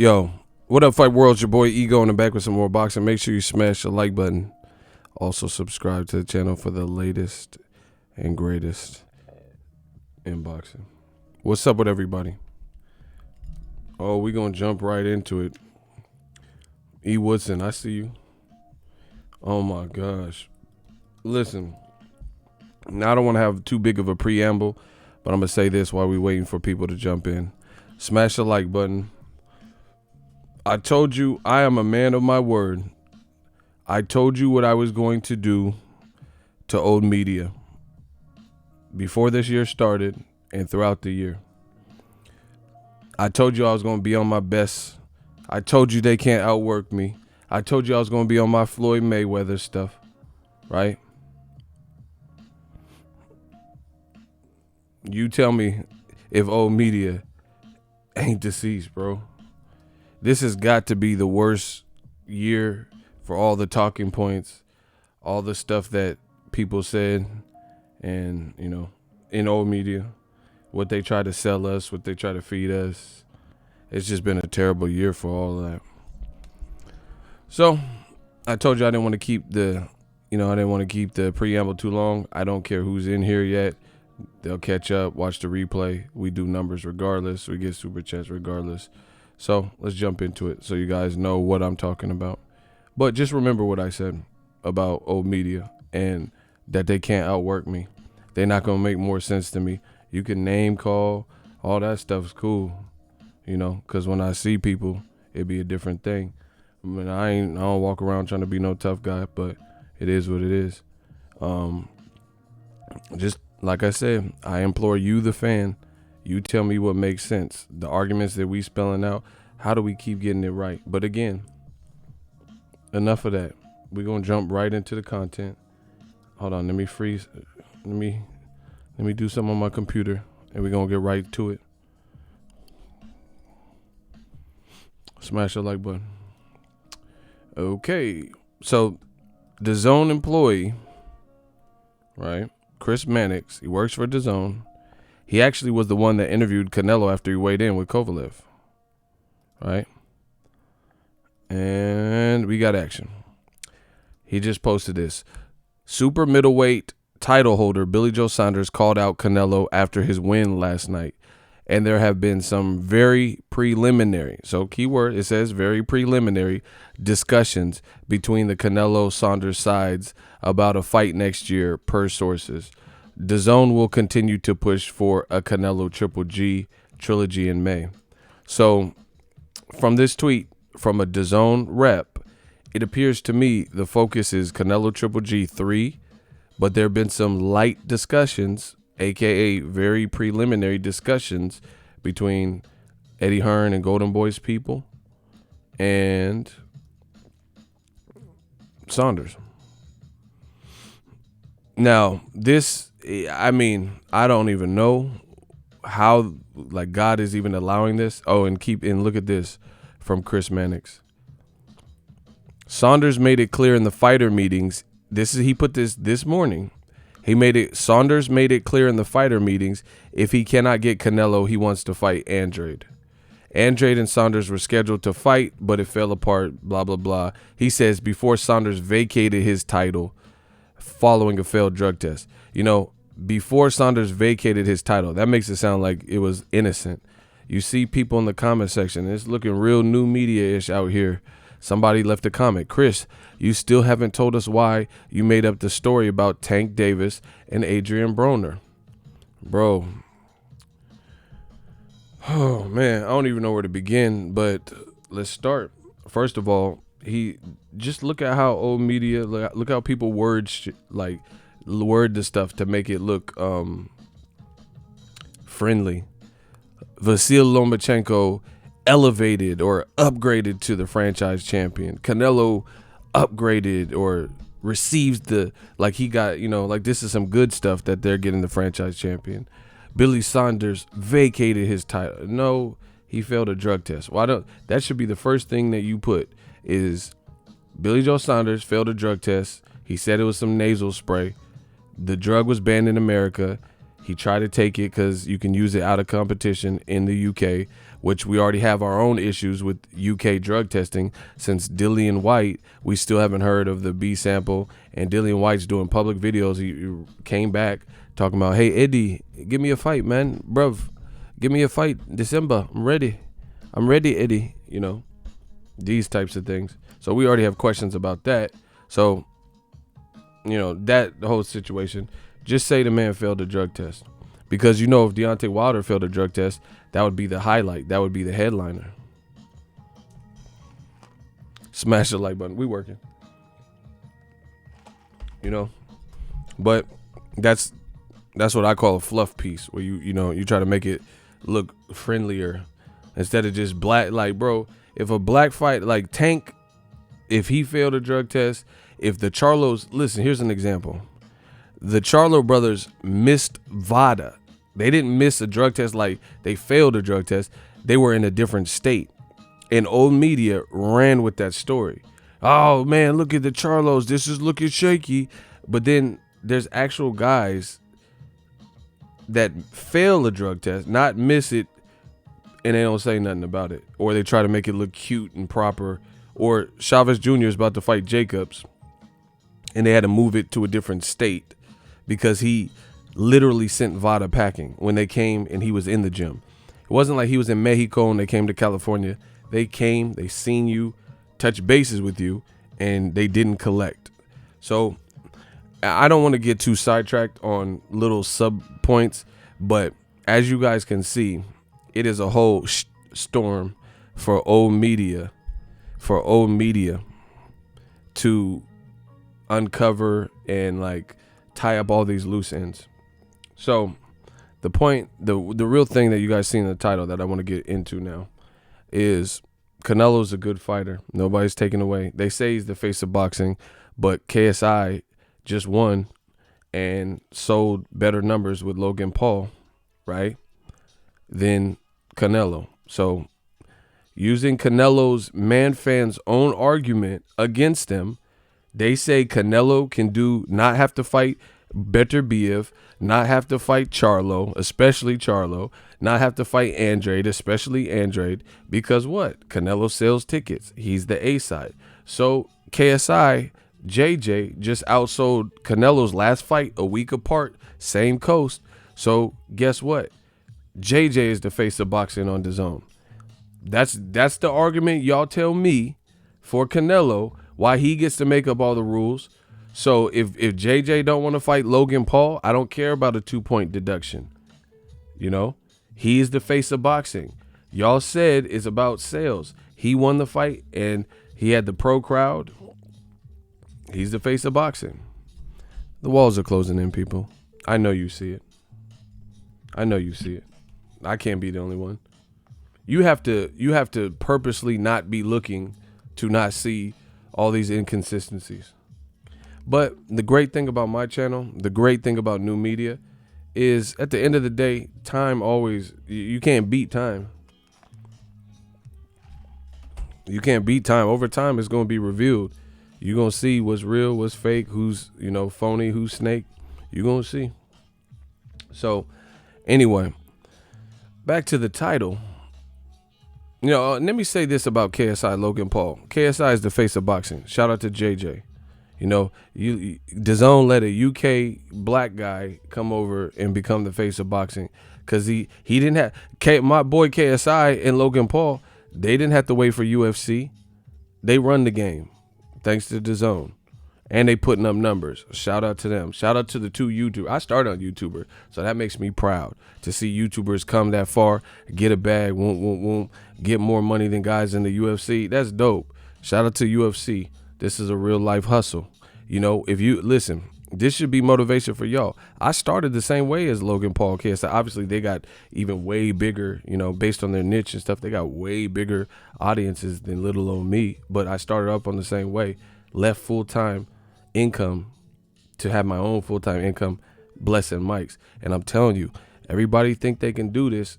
Yo, what up, Fight World? It's your boy Ego, and I'm back with some more boxing. Make sure you smash the like button. Also, subscribe to the channel for the latest and greatest in boxing. What's up with everybody? Oh, we gonna jump right into it. E. Woodson, I see you. Oh my gosh. Listen, now I don't want to have too big of a preamble, but I'm gonna say this while we're waiting for people to jump in. Smash the like button. I told you I am a man of my word. I told you what I was going to do to old media before this year started and throughout the year. I told you I was going to be on my best. I told you they can't outwork me. I told you I was going to be on my Floyd Mayweather stuff, right? You tell me if old media ain't deceased, bro. This has got to be the worst year for all the talking points, all the stuff that people said, and, you know, in old media, what they try to sell us, what they try to feed us. It's just been a terrible year for all of that. So I told you I didn't want to keep the preamble too long. I don't care who's in here yet. They'll catch up, watch the replay. We do numbers regardless. We get super chats regardless. So let's jump into it so you guys know what I'm talking about. But just remember what I said about old media and that they can't outwork me. They're not going to make more sense to me. You can name call. All that stuff's cool, you know, because when I see people, it'd be a different thing. I mean, I don't walk around trying to be no tough guy, but it is what it is. Just like I said, I implore you, the fan, you tell me what makes sense. The arguments that we spelling out, how do we keep getting it right? But again, enough of that. We're going to jump right into the content. Hold on, let me freeze. Let me do something on my computer, and we're going to get right to it. Smash the like button. Okay, so the DAZN employee, right, Chris Mannix, he works for DAZN. He actually was the one that interviewed Canelo after he weighed in with Kovalev, right? And we got action. He just posted this. Super middleweight title holder Billy Joe Saunders called out Canelo after his win last night. And there have been some very preliminary, so keyword, it says very preliminary discussions between the Canelo-Saunders sides about a fight next year per sources. DAZN will continue to push for a Canelo Triple G trilogy in May. So from this tweet from a DAZN rep, it appears to me the focus is Canelo Triple G 3, but there have been some light discussions, aka very preliminary discussions between Eddie Hearn and Golden Boy's people and Saunders. Now, this, I mean, I don't even know how, like, God is even allowing this. Oh, and look at this from Chris Mannix. Saunders made it clear in the fighter meetings. He put this morning. Saunders made it clear in the fighter meetings, if he cannot get Canelo, he wants to fight Andrade. Andrade and Saunders were scheduled to fight, but it fell apart, blah, blah, blah. He says before Saunders vacated his title following a failed drug test. You know, before Saunders vacated his title, that makes it sound like it was innocent. You see people in the comment section, it's looking real new media-ish out here. Somebody left a comment. Chris, you still haven't told us why you made up the story about Tank Davis and Adrian Broner. Bro. Oh, man. I don't even know where to begin, but let's start. First of all, just look at how old media, look how people word the stuff to make it look friendly. Vasyl Lomachenko elevated or upgraded to the franchise champion. Canelo upgraded or receives he got, you know, like this is some good stuff that they're getting the franchise champion. Billy Saunders vacated his title. No, he failed a drug test. That should be the first thing that you put is Billy Joe Saunders failed a drug test. He said it was some nasal spray. The drug was banned in America. He tried to take it because you can use it out of competition in the UK, which we already have our own issues with UK drug testing. Since Dillian White, we still haven't heard of the B sample, and Dillian White's doing public videos. He came back talking about, hey, Eddie, give me a fight, man. Bruv, give me a fight December. I'm ready, Eddie. You know, these types of things. So we already have questions about that. So, you know, the whole situation. Just say the man failed a drug test. Because, you know, if Deontay Wilder failed a drug test, that would be the highlight. That would be the headliner. Smash the like button. We working. You know? But that's what I call a fluff piece, where you try to make it look friendlier instead of just black. Like, bro, if a black fight, like Tank, if he failed a drug test, if the Charlos, listen, here's an example. The Charlo brothers missed VADA. They didn't miss a drug test like they failed a drug test. They were in a different state. And old media ran with that story. Oh, man, look at the Charlos. This is looking shaky. But then there's actual guys that fail a drug test, not miss it, and they don't say nothing about it. Or they try to make it look cute and proper. Or Chavez Jr. is about to fight Jacobs, and they had to move it to a different state because he literally sent VADA packing when they came and he was in the gym. It wasn't like he was in Mexico and they came to California. They came, they seen you, touched bases with you, and they didn't collect. So I don't want to get too sidetracked on little sub points, but as you guys can see, it is a whole storm for old media to uncover and like tie up all these loose ends. So the point, the real thing that you guys see in the title that I want to get into now is Canelo's a good fighter. Nobody's taking away. They say he's the face of boxing, but KSI just won and sold better numbers with Logan Paul, right, than Canelo. So using Canelo's man fans' own argument against him, they say Canelo can not have to fight Beterbiev, not have to fight Charlo, especially Charlo, not have to fight Andrade, especially Andrade, because what? Canelo sells tickets. He's the A side. So KSI, JJ just outsold Canelo's last fight a week apart, same coast. So guess what? JJ is the face of boxing on DAZN. That's the argument y'all tell me for Canelo, why he gets to make up all the rules. So if JJ don't want to fight Logan Paul, I don't care about a 2-point deduction. You know, he's the face of boxing. Y'all said it's about sales. He won the fight and he had the pro crowd. He's the face of boxing. The walls are closing in, people. I know you see it. I know you see it. I can't be the only one. You have to purposely not be looking to not see all these inconsistencies. But the great thing about my channel, the great thing about new media is at the end of the day, time always, you can't beat time. You can't beat time. Over time, it's going to be revealed. You're going to see what's real, what's fake, who's, phony, who's snake. You're going to see. So anyway, back to the title. Let me say this about KSI Logan Paul. KSI is the face of boxing. Shout out to JJ. DAZN let a UK black guy come over and become the face of boxing because he didn't have my boy KSI and Logan Paul. They didn't have to wait for UFC. They run the game thanks to DAZN, and they putting up numbers. Shout out to them. Shout out to the two YouTubers. I started on YouTuber, so that makes me proud to see YouTubers come that far, get a bag, get more money than guys in the UFC. That's dope. Shout out to UFC. This is a real life hustle. If you listen, this should be motivation for y'all. I started the same way as Logan Paul, KSI. Obviously, they got even way bigger, based on their niche and stuff. They got way bigger audiences than little old me. But I started up on the same way. Left full-time income to have my own full-time income, blessing mics. And I'm telling you, everybody think they can do this.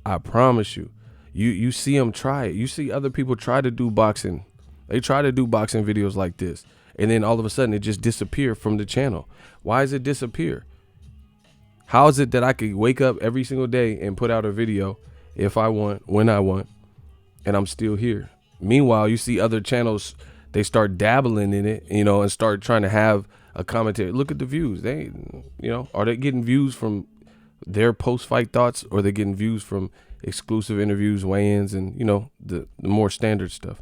I promise you. You see them try it. You see other people try to do boxing. They try to do boxing videos like this, and then all of a sudden it just disappear from the channel. Why does it disappear? How is it that I could wake up every single day and put out a video if I want, when I want, and I'm still here. Meanwhile, you see other channels, they start dabbling in it, you know, and start trying to have a commentary. Look at the views. They, you know, are they getting views from their post-fight thoughts, or are they getting views from exclusive interviews, weigh-ins, and, you know, the more standard stuff?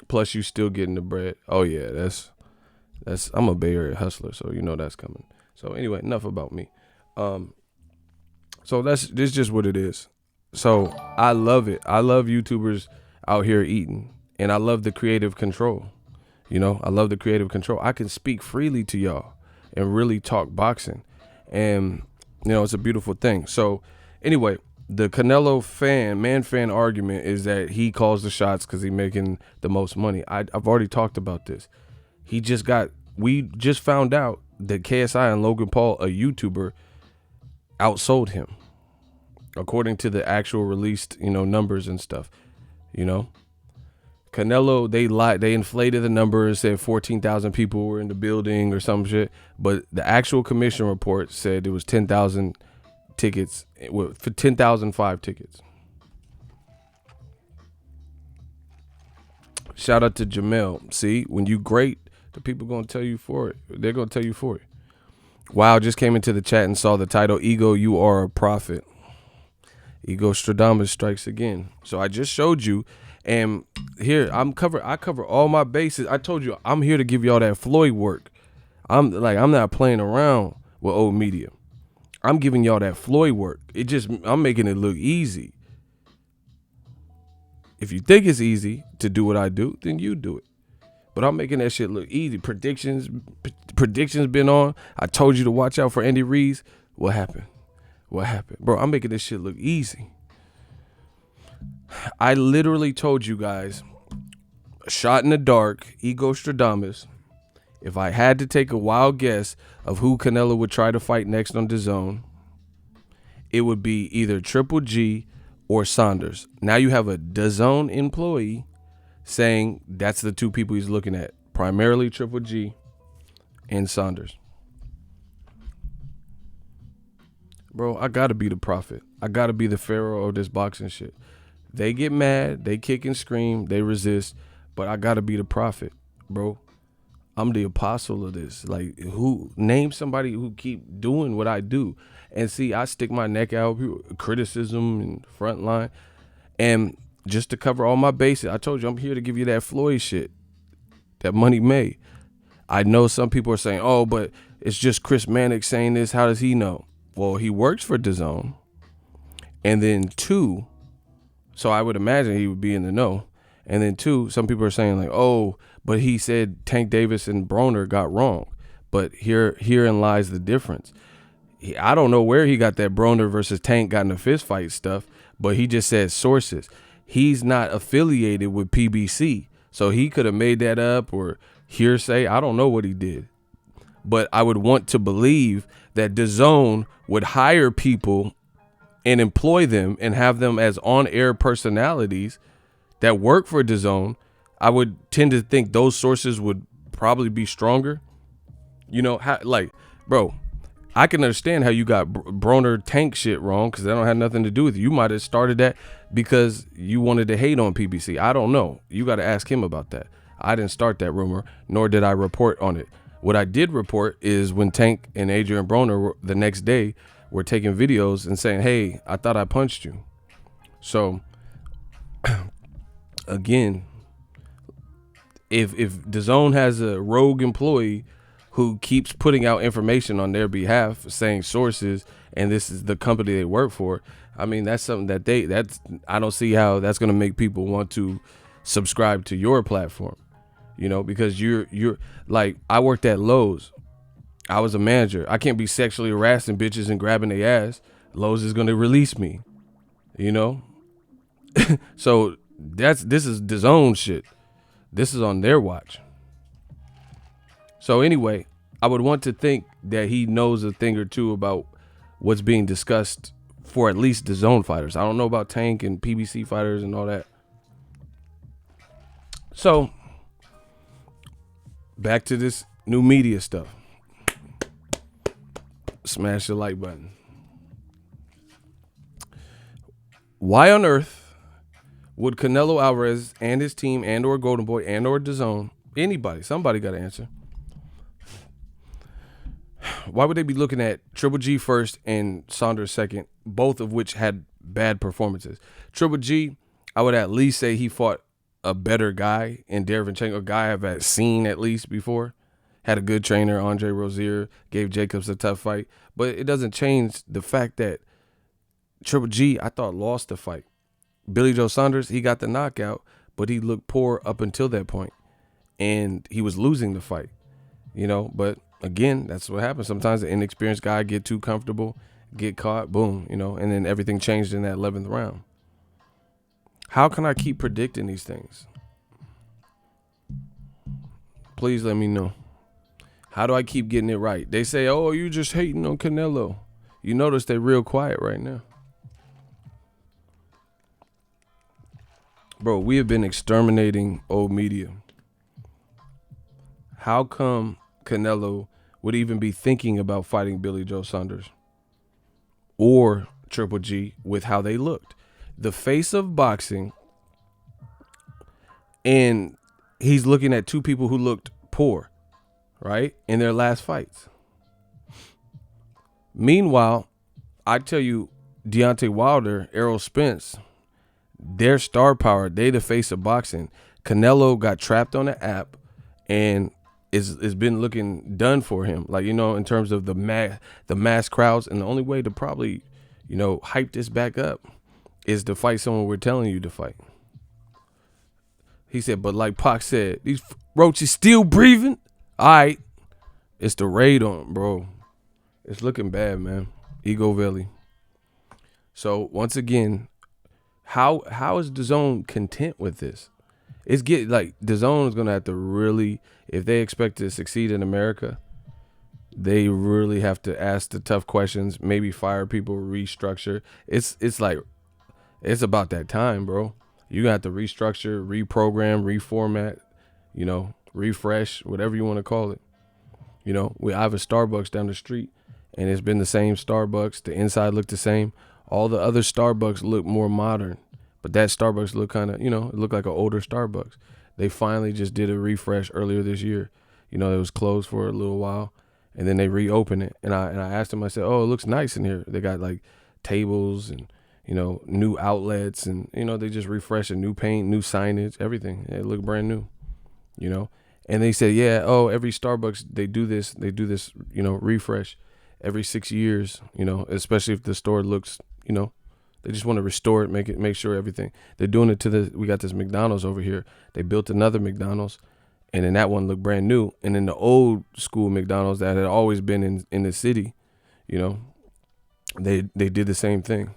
Plus, you still getting the bread. Oh yeah, that's. I'm a Bay Area hustler, so you know that's coming. So anyway, enough about me. So this is just what it is. So I love it. I love YouTubers out here eating, and I love the creative control. You know, I love the creative control. I can speak freely to y'all and really talk boxing, and you know, it's a beautiful thing. So anyway, the Canelo fan argument is that he calls the shots because he's making the most money. I've already talked about this. We just found out that KSI and Logan Paul, a YouTuber, outsold him, according to the actual released, you know, numbers and stuff. You know, Canelo, they lied, they inflated the number and said 14,000 people were in the building or some shit, but the actual commission report said it was 10,000 tickets, for 10,005 tickets. Shout out to Jamel. See, when you great, the people gonna tell you for it. They're gonna tell you for it. Wow, just came into the chat and saw the title, Ego, You Are a Prophet. Ego Stradamus strikes again. So I just showed you, and here I cover all my bases. I told you I'm here to give y'all that Floyd work. I'm not playing around with old media. I'm giving y'all that Floyd work. I'm making it look easy. If you think it's easy to do what I do, then you do it. But I'm making that shit look easy. Predictions been on. I told you to watch out for Andy Reeves. What happened? Bro, I'm making this shit look easy. I literally told you guys, shot in the dark, Ego Stradamus. If I had to take a wild guess of who Canelo would try to fight next on DAZN, it would be either Triple G or Saunders. Now you have a DAZN employee saying that's the two people he's looking at, primarily Triple G and Saunders. Bro, I gotta be the prophet. I gotta be the pharaoh of this boxing shit. They get mad, they kick and scream, they resist, but I gotta be the prophet, bro. I'm the apostle of this. Like, name somebody who keep doing what I do. And see, I stick my neck out, criticism and front line, and just to cover all my bases. I told you I'm here to give you that Floyd shit, that Money May. I know some people are saying, oh, but it's just Chris Mannix saying this. How does he know? Well, he works for DAZN. And then two, so I would imagine he would be in the know. And then two, some people are saying like, oh, but he said Tank Davis and Broner got wrong. But herein lies the difference. I don't know where he got that Broner versus Tank got in a fist fight stuff, but he just said sources. He's not affiliated with PBC, so he could have made that up or hearsay. I don't know what he did, but I would want to believe that DAZN would hire people and employ them and have them as on-air personalities that work for DAZN. I would tend to think those sources would probably be stronger. You know, bro, I can understand how you got Broner Tank shit wrong because that don't have nothing to do with you. You might have started that because you wanted to hate on PBC. I don't know. You got to ask him about that. I didn't start that rumor, nor did I report on it. What I did report is when Tank and Adrian Broner the next day were taking videos and saying, hey, I thought I punched you. So, again, if DAZN has a rogue employee who keeps putting out information on their behalf, saying sources, and this is the company they work for, I mean, that's something that I don't see how that's going to make people want to subscribe to your platform, you know, because you're like, I worked at Lowe's. I was a manager. I can't be sexually harassing bitches and grabbing their ass. Lowe's is going to release me, you know? So this is DAZN shit. This is on their watch. So anyway, I would want to think that he knows a thing or two about what's being discussed for at least DAZN fighters. I don't know about Tank and PBC fighters and all that. So back to this new media stuff. Smash the like button. Why on earth would Canelo Alvarez and his team and or Golden Boy and or DAZN, anybody, somebody got to answer. Why would they be looking at Triple G first and Saunders second, both of which had bad performances? Triple G, I would at least say he fought a better guy in Derevyanchenko, a guy I've had seen at least before. Had a good trainer, Andre Rozier, gave Jacobs a tough fight. But it doesn't change the fact that Triple G, I thought, lost the fight. Billy Joe Saunders, he got the knockout, but he looked poor up until that point. And he was losing the fight, But again, that's what happens. Sometimes the inexperienced guy get too comfortable, get caught, boom, and then everything changed in that 11th round. How can I keep predicting these things? Please let me know. How do I keep getting it right? They say, oh, you just hating on Canelo. You notice they're real quiet right now. Bro, we have been exterminating old media. How come Canelo would even be thinking about fighting Billy Joe Saunders or Triple G with how they looked? The face of boxing, and he's looking at two people who looked poor, right, in their last fights. Meanwhile, I tell you, Deontay Wilder, Errol Spence, their star power, they the face of boxing. Canelo got trapped on the app and it's been looking done for him, in terms of the mass crowds. And the only way to probably, hype this back up is to fight someone we're telling you to fight. He said, but like Pac said, these roaches still breathing? All right. It's the raid on him, bro. It's looking bad, man. Ego Valley. So, once again, how is DAZN content with this? It's DAZN is going to have to really, if they expect to succeed in America, they really have to ask the tough questions, maybe fire people, restructure. It's about that time, bro. You got to restructure, reprogram, reformat, refresh, whatever you want to call it. I have a Starbucks down the street, and it's been the same Starbucks. The inside looked the same. All the other Starbucks look more modern, but that Starbucks look kind of, it looked like an older Starbucks. They finally just did a refresh earlier this year. It was closed for a little while, and then they reopened it. And I asked them, I said, oh, it looks nice in here. They got like tables and, new outlets, and, they just refreshed, a new paint, new signage, everything. It looked brand new, And they said, yeah, every Starbucks, they do this, refresh every 6 years, especially if the store looks, they just want to restore it, make sure everything. They're doing it we got this McDonald's over here. They built another McDonald's, and then that one looked brand new. And then the old school McDonald's that had always been in the city, they did the same thing.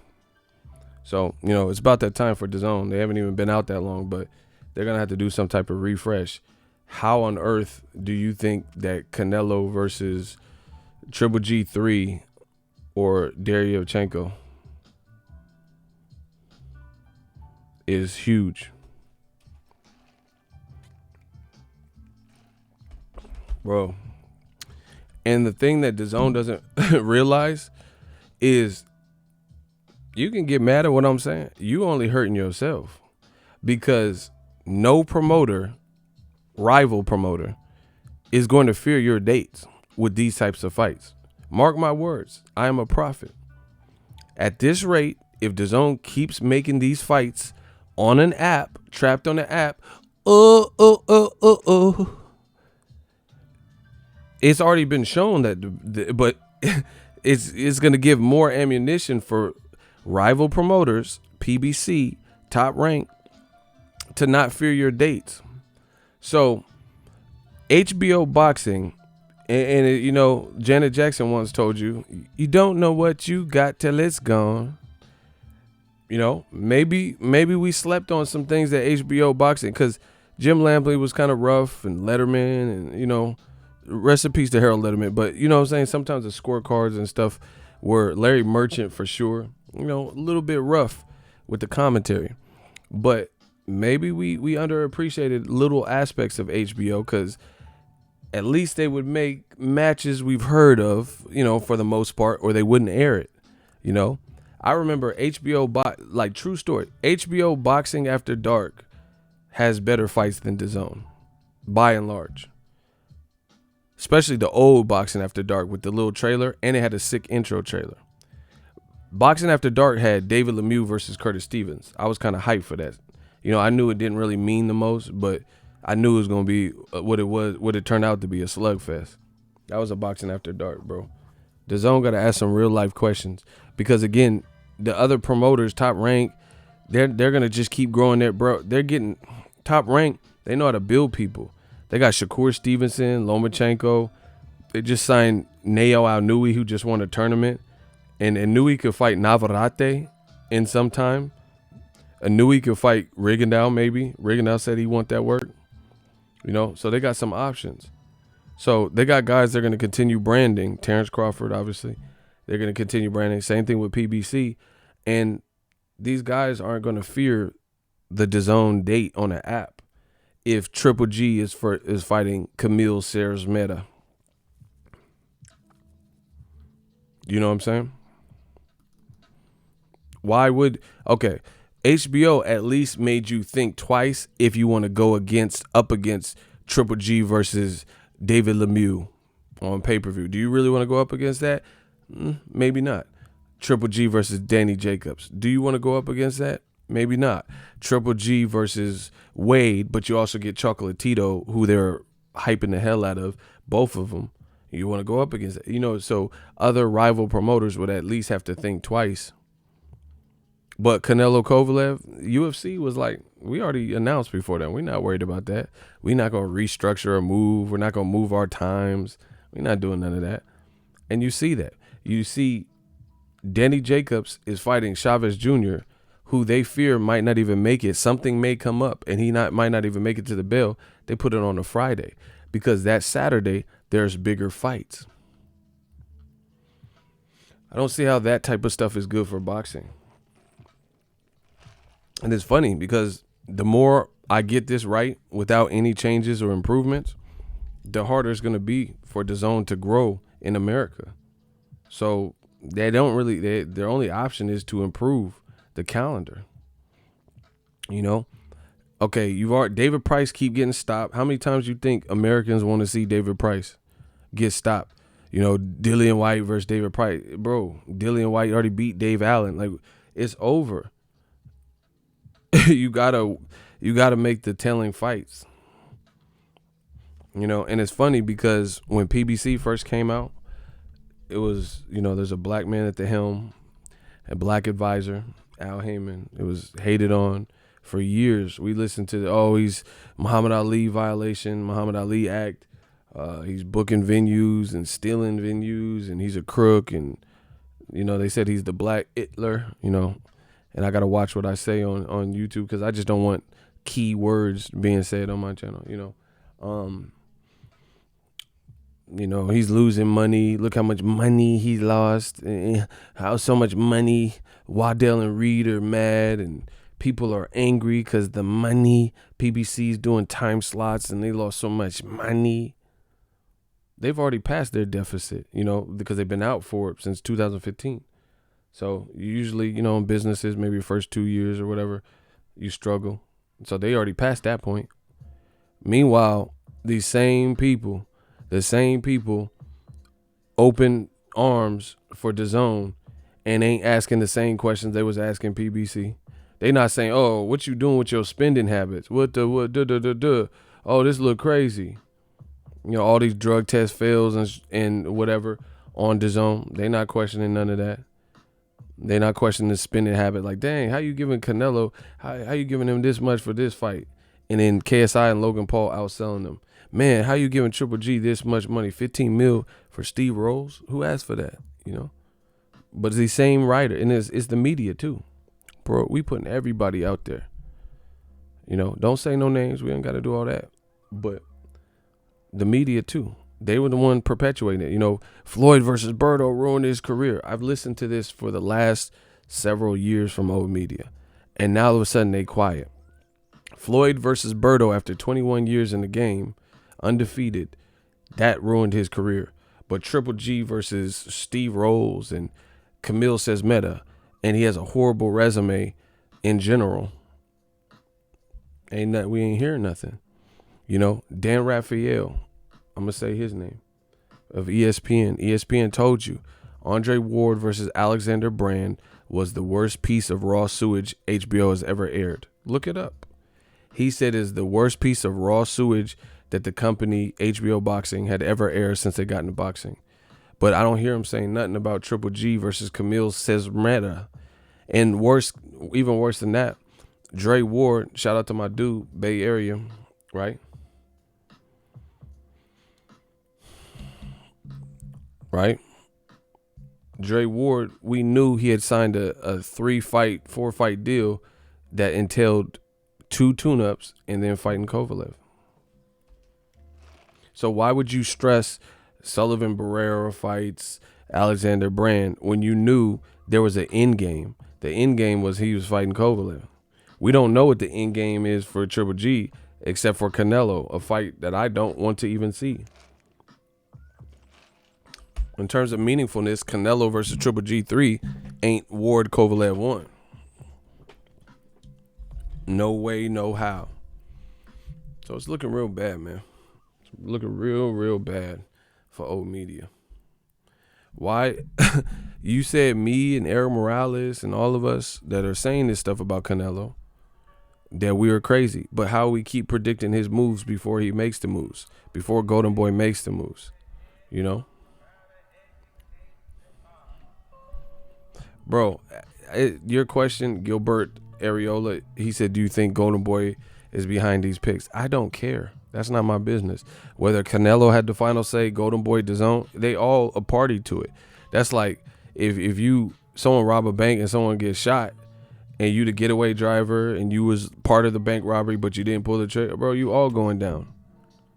So, it's about that time for DAZN. They haven't even been out that long, but they're going to have to do some type of refresh. How on earth do you think that Canelo versus Triple G3 or Derevyanchenko is huge? Bro. And the thing that DAZN doesn't realize is you can get mad at what I'm saying. You only hurting yourself, because no promoter, rival promoter, is going to fear your dates with these types of fights. Mark my words. I am a prophet. At this rate, if DAZN keeps making these fights on an app, trapped on the app, it's already been shown that, but it's going to give more ammunition for rival promoters, PBC, Top Rank, to not fear your dates. So HBO Boxing, and Janet Jackson once told you, you don't know what you got till it's gone. Maybe we slept on some things at HBO Boxing, because Jim Lampley was kind of rough, and Letterman, and rest in peace to Harold Letterman. But what I'm saying, sometimes the scorecards and stuff were, Larry Merchant for sure, a little bit rough with the commentary. But maybe we underappreciated little aspects of HBO, because at least they would make matches we've heard of, for the most part, or they wouldn't air it. I remember HBO, like true story, HBO Boxing After Dark has better fights than DAZN, by and large. Especially the old Boxing After Dark with the little trailer, and it had a sick intro trailer. Boxing After Dark had David Lemieux versus Curtis Stevens. I was kind of hyped for that. I knew it didn't really mean the most, but I knew it was going to be what it turned out to be, a slugfest. That was a Boxing After Dark, bro. DAZN got to ask some real life questions because, again, the other promoters, Top Rank, they're going to just keep growing their, bro. They're getting Top Rank. They know how to build people. They got Shakur Stevenson, Lomachenko. They just signed Neo Al-Nui, who just won a tournament. And Nui could fight Navarrete in some time. Nui could fight Rigondeaux, maybe. Rigondeaux said he want that work. So they got some options. So they got guys they're going to continue branding. Terrence Crawford, obviously. They're going to continue branding. Same thing with PBC. And these guys aren't going to fear the DAZN date on the app if Triple G is fighting Camille Serres-Meta. You know what I'm saying? Why would HBO at least made you think twice if you want to go up against Triple G versus David Lemieux on pay-per-view. Do you really want to go up against that? Maybe not. Triple G versus Danny Jacobs. Do you want to go up against that? Maybe not. Triple G versus Wade, but you also get Chocolatito, who they're hyping the hell out of, both of them. You want to go up against it. So other rival promoters would at least have to think twice. But Canelo Kovalev, UFC was like, we already announced before that. We're not worried about that. We're not going to restructure or move. We're not going to move our times. We're not doing none of that. And you see that. You see Danny Jacobs is fighting Chavez Jr., who they fear might not even make it. Something may come up, and he might not even make it to the bell. They put it on a Friday because that Saturday there's bigger fights. I don't see how that type of stuff is good for boxing. And it's funny because the more I get this right without any changes or improvements, the harder it's going to be for DAZN to grow in America. So they don't really, their only option is to improve the calendar. Okay, David Price keep getting stopped. How many times you think Americans want to see David Price get stopped? Dillian White versus David Price. Bro, Dillian White already beat Dave Allen. Like, it's over. you gotta make the telling fights. And it's funny because when PBC first came out, it was, there's a black man at the helm, a black advisor, Al Heyman. It was hated on for years. We listened to he's Muhammad Ali violation, Muhammad Ali Act. He's booking venues and stealing venues, and he's a crook. And they said he's the black Hitler. And I got to watch what I say on YouTube because I just don't want key words being said on my channel, he's losing money. Look how much money he lost. How so much money. Waddell and Reed are mad and people are angry because the money. PBC's doing time slots and they lost so much money. They've already passed their deficit, because they've been out for it since 2015. So usually, in businesses, maybe the first 2 years or whatever, you struggle. So they already passed that point. Meanwhile, the same people open arms for DAZN and ain't asking the same questions they was asking PBC. They not saying, oh, what you doing with your spending habits? Oh, this look crazy. All these drug test fails and whatever on DAZN. They not questioning none of that. They not questioning the spending habit. Like, dang, how you giving Canelo, how you giving him this much for this fight? And then KSI and Logan Paul outselling them. Man, how you giving Triple G this much money? 15 mil for Steve Rolls? Who asked for that? But it's the same writer. And it's the media too. Bro, we putting everybody out there. Don't say no names. We ain't got to do all that. But the media too. They were the one perpetuating it. Floyd versus Berto ruined his career. I've listened to this for the last several years from old media. And now all of a sudden they quiet. Floyd versus Berto after 21 years in the game, undefeated, that ruined his career. But Triple G versus Steve Rolls and Camille Serres-Meta and he has a horrible resume in general. We ain't hearing nothing. You know, Dan Raphael, I'm gonna say his name, of ESPN. ESPN told you Andre Ward versus Alexander Brand was the worst piece of raw sewage HBO has ever aired. Look it up. He said is the worst piece of raw sewage that the company HBO Boxing had ever aired since they got into boxing. But I don't hear him saying nothing about Triple G versus Camille Cesmeta. And worse, even worse than that, Dre Ward, shout out to my dude, Bay Area, right? Right? Dre Ward, we knew he had signed a 4-fight deal that entailed 2 tune-ups and then fighting Kovalev. So why would you stress Sullivan Barrera fights, Alexander Brand, when you knew there was an end game? The end game was he was fighting Kovalev. We don't know what the end game is for Triple G except for Canelo, a fight that I don't want to even see. In terms of meaningfulness, Canelo versus Triple G3 ain't Ward Kovalev 1. No way, no how. So it's looking real bad, man. It's looking real bad for old media. Why? You said me and Eric Morales and all of us that are saying this stuff about Canelo, that we are crazy. But how we keep predicting his moves before he makes the moves, before Golden Boy makes the moves, you know? Bro, your question, Gilbert Areola, he said, do you think Golden Boy is behind these picks? I don't care. That's not my business. Whether Canelo had the final say, Golden Boy, DAZN, they all a party to it. That's like if someone rob a bank and someone gets shot and you the getaway driver and you was part of the bank robbery but you didn't pull the trigger, bro, you all going down.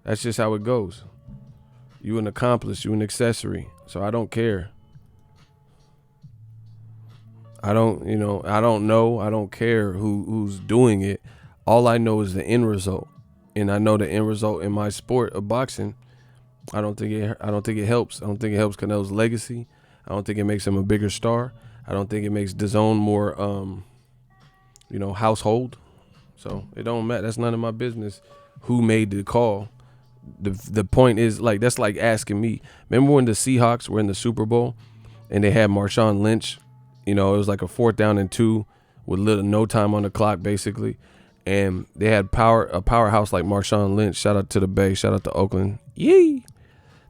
That's just how it goes. You an accomplice, you an accessory. So I don't care. I don't care who's doing it. All I know is the end result. And I know the end result in my sport of boxing. I don't think it helps. I don't think it helps Canelo's legacy. I don't think it makes him a bigger star. I don't think it makes DAZN more household. So it don't matter. That's none of my business who made the call. The point is, like, that's like asking me. Remember when the Seahawks were in the Super Bowl and they had Marshawn Lynch? You know, it was like a 4th down and 2 with no time on the clock, basically. And they had a powerhouse like Marshawn Lynch. Shout out to the Bay. Shout out to Oakland. Yee!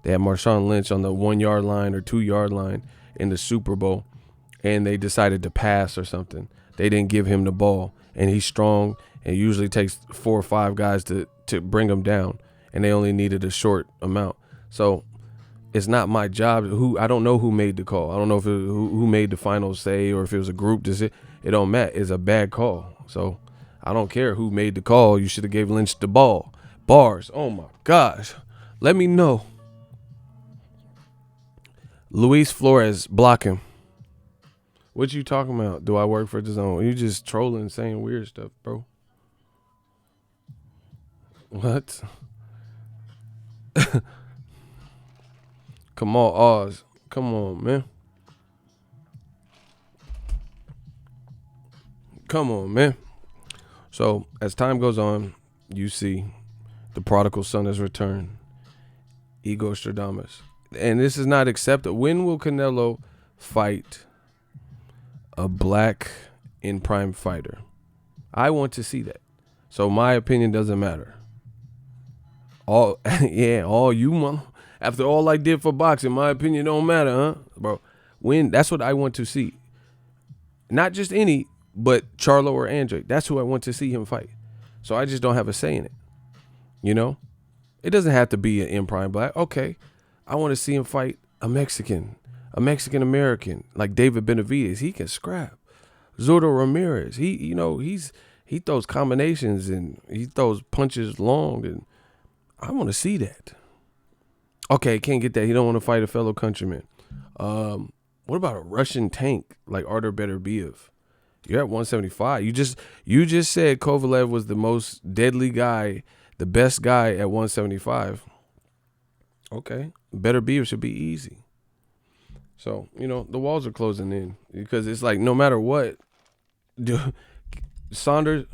They had Marshawn Lynch on the 1-yard line or 2-yard line in the Super Bowl. And they decided to pass or something. They didn't give him the ball. And he's strong. And usually takes 4 or 5 guys to bring him down. And they only needed a short amount. So it's not my job. I don't know who made the call. I don't know if who made the final say or if it was a group decision. It don't matter. It's a bad call. So I don't care who made the call. You should have gave Lynch the ball. Bars. Oh my gosh. Let me know. Luis Flores, block him. What you talking about? Do I work for DAZN? You just trolling, saying weird stuff, bro. What? Come on, Oz. Come on, man. Come on, man. So as time goes on, you see the prodigal son has returned. Ego Stradamus. And this is not accepted. When will Canelo fight a black in prime fighter? I want to see that. So my opinion doesn't matter. After all I did for boxing, my opinion don't matter, huh? Bro, that's what I want to see. Not just any, but Charlo or Andre. That's who I want to see him fight. So I just don't have a say in it. You know? It doesn't have to be an in prime black. Okay. I want to see him fight a Mexican American, like David Benavidez. He can scrap. Zurdo Ramirez. He throws combinations and he throws punches long, and I want to see that. Okay, can't get that. He don't want to fight a fellow countryman. What about a Russian tank like Artur Beterbiev? You're at 175. You just said Kovalev was the most deadly guy, the best guy at 175. Okay, Beterbiev should be easy. So, the walls are closing in because it's like no matter what, Saunders,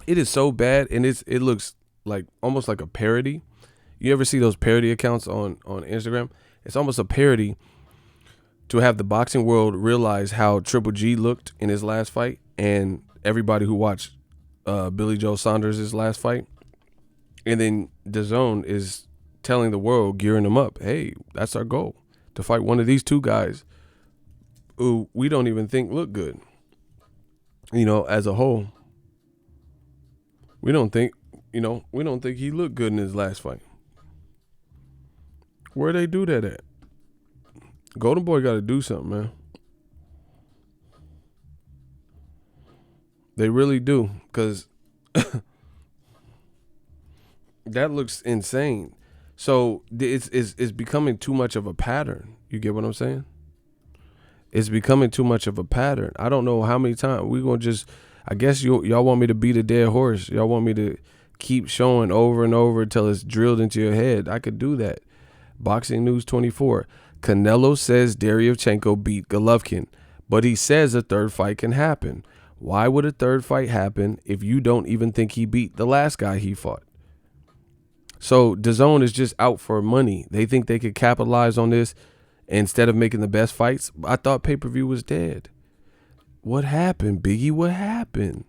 it is so bad, and it looks like almost like a parody. You ever see those parody accounts on Instagram? It's almost a parody to have the boxing world realize how Triple G looked in his last fight, and everybody who watched Billy Joe Saunders' last fight, and then DAZN is telling the world, gearing them up, hey, that's our goal, to fight one of these two guys who we don't even think look good. As a whole, we don't think he looked good in his last fight. Where they do that at? Golden Boy got to do something, man. They really do, because that looks insane. So it's becoming too much of a pattern. You get what I'm saying? It's becoming too much of a pattern. I don't know how many times we're going to just, I guess y'all want me to beat a dead horse. Y'all want me to keep showing over and over until it's drilled into your head. I could do that. Boxing News 24. Canelo says Derevchenko beat Golovkin, but he says a third fight can happen. Why would a third fight happen if you don't even think he beat the last guy he fought? So DAZN is just out for money. They think they could capitalize on this instead of making the best fights. I thought pay-per-view was dead. What happened, Biggie? What happened?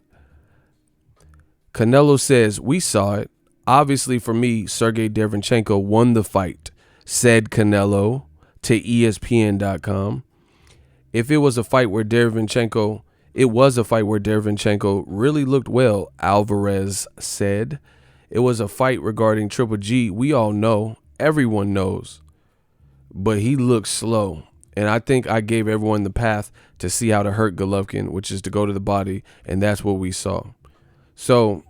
Canelo says, we saw it. Obviously, for me, Sergey Derevchenko won the fight, said Canelo to ESPN.com. If it was a fight where Derevchenko really looked well, Alvarez said. It was a fight regarding Triple G. We all know. Everyone knows. But he looked slow. And I think I gave everyone the path to see how to hurt Golovkin, which is to go to the body. And that's what we saw. So,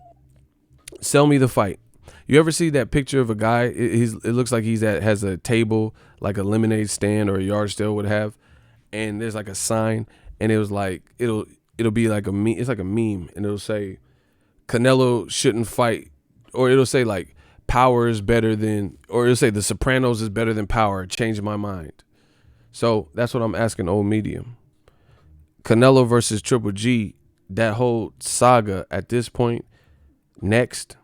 sell me the fight. You ever see that picture of a guy? It looks like has a table, like a lemonade stand or a yard sale would have. And there's like a sign. And it was like, it'll be like a meme. It's like a meme. And it'll say, Canelo shouldn't fight. Or it'll say like, Power is better than, or it'll say The Sopranos is better than Power. Change my mind. So that's what I'm asking Old Medium. Canelo versus Triple G, that whole saga at this point, next,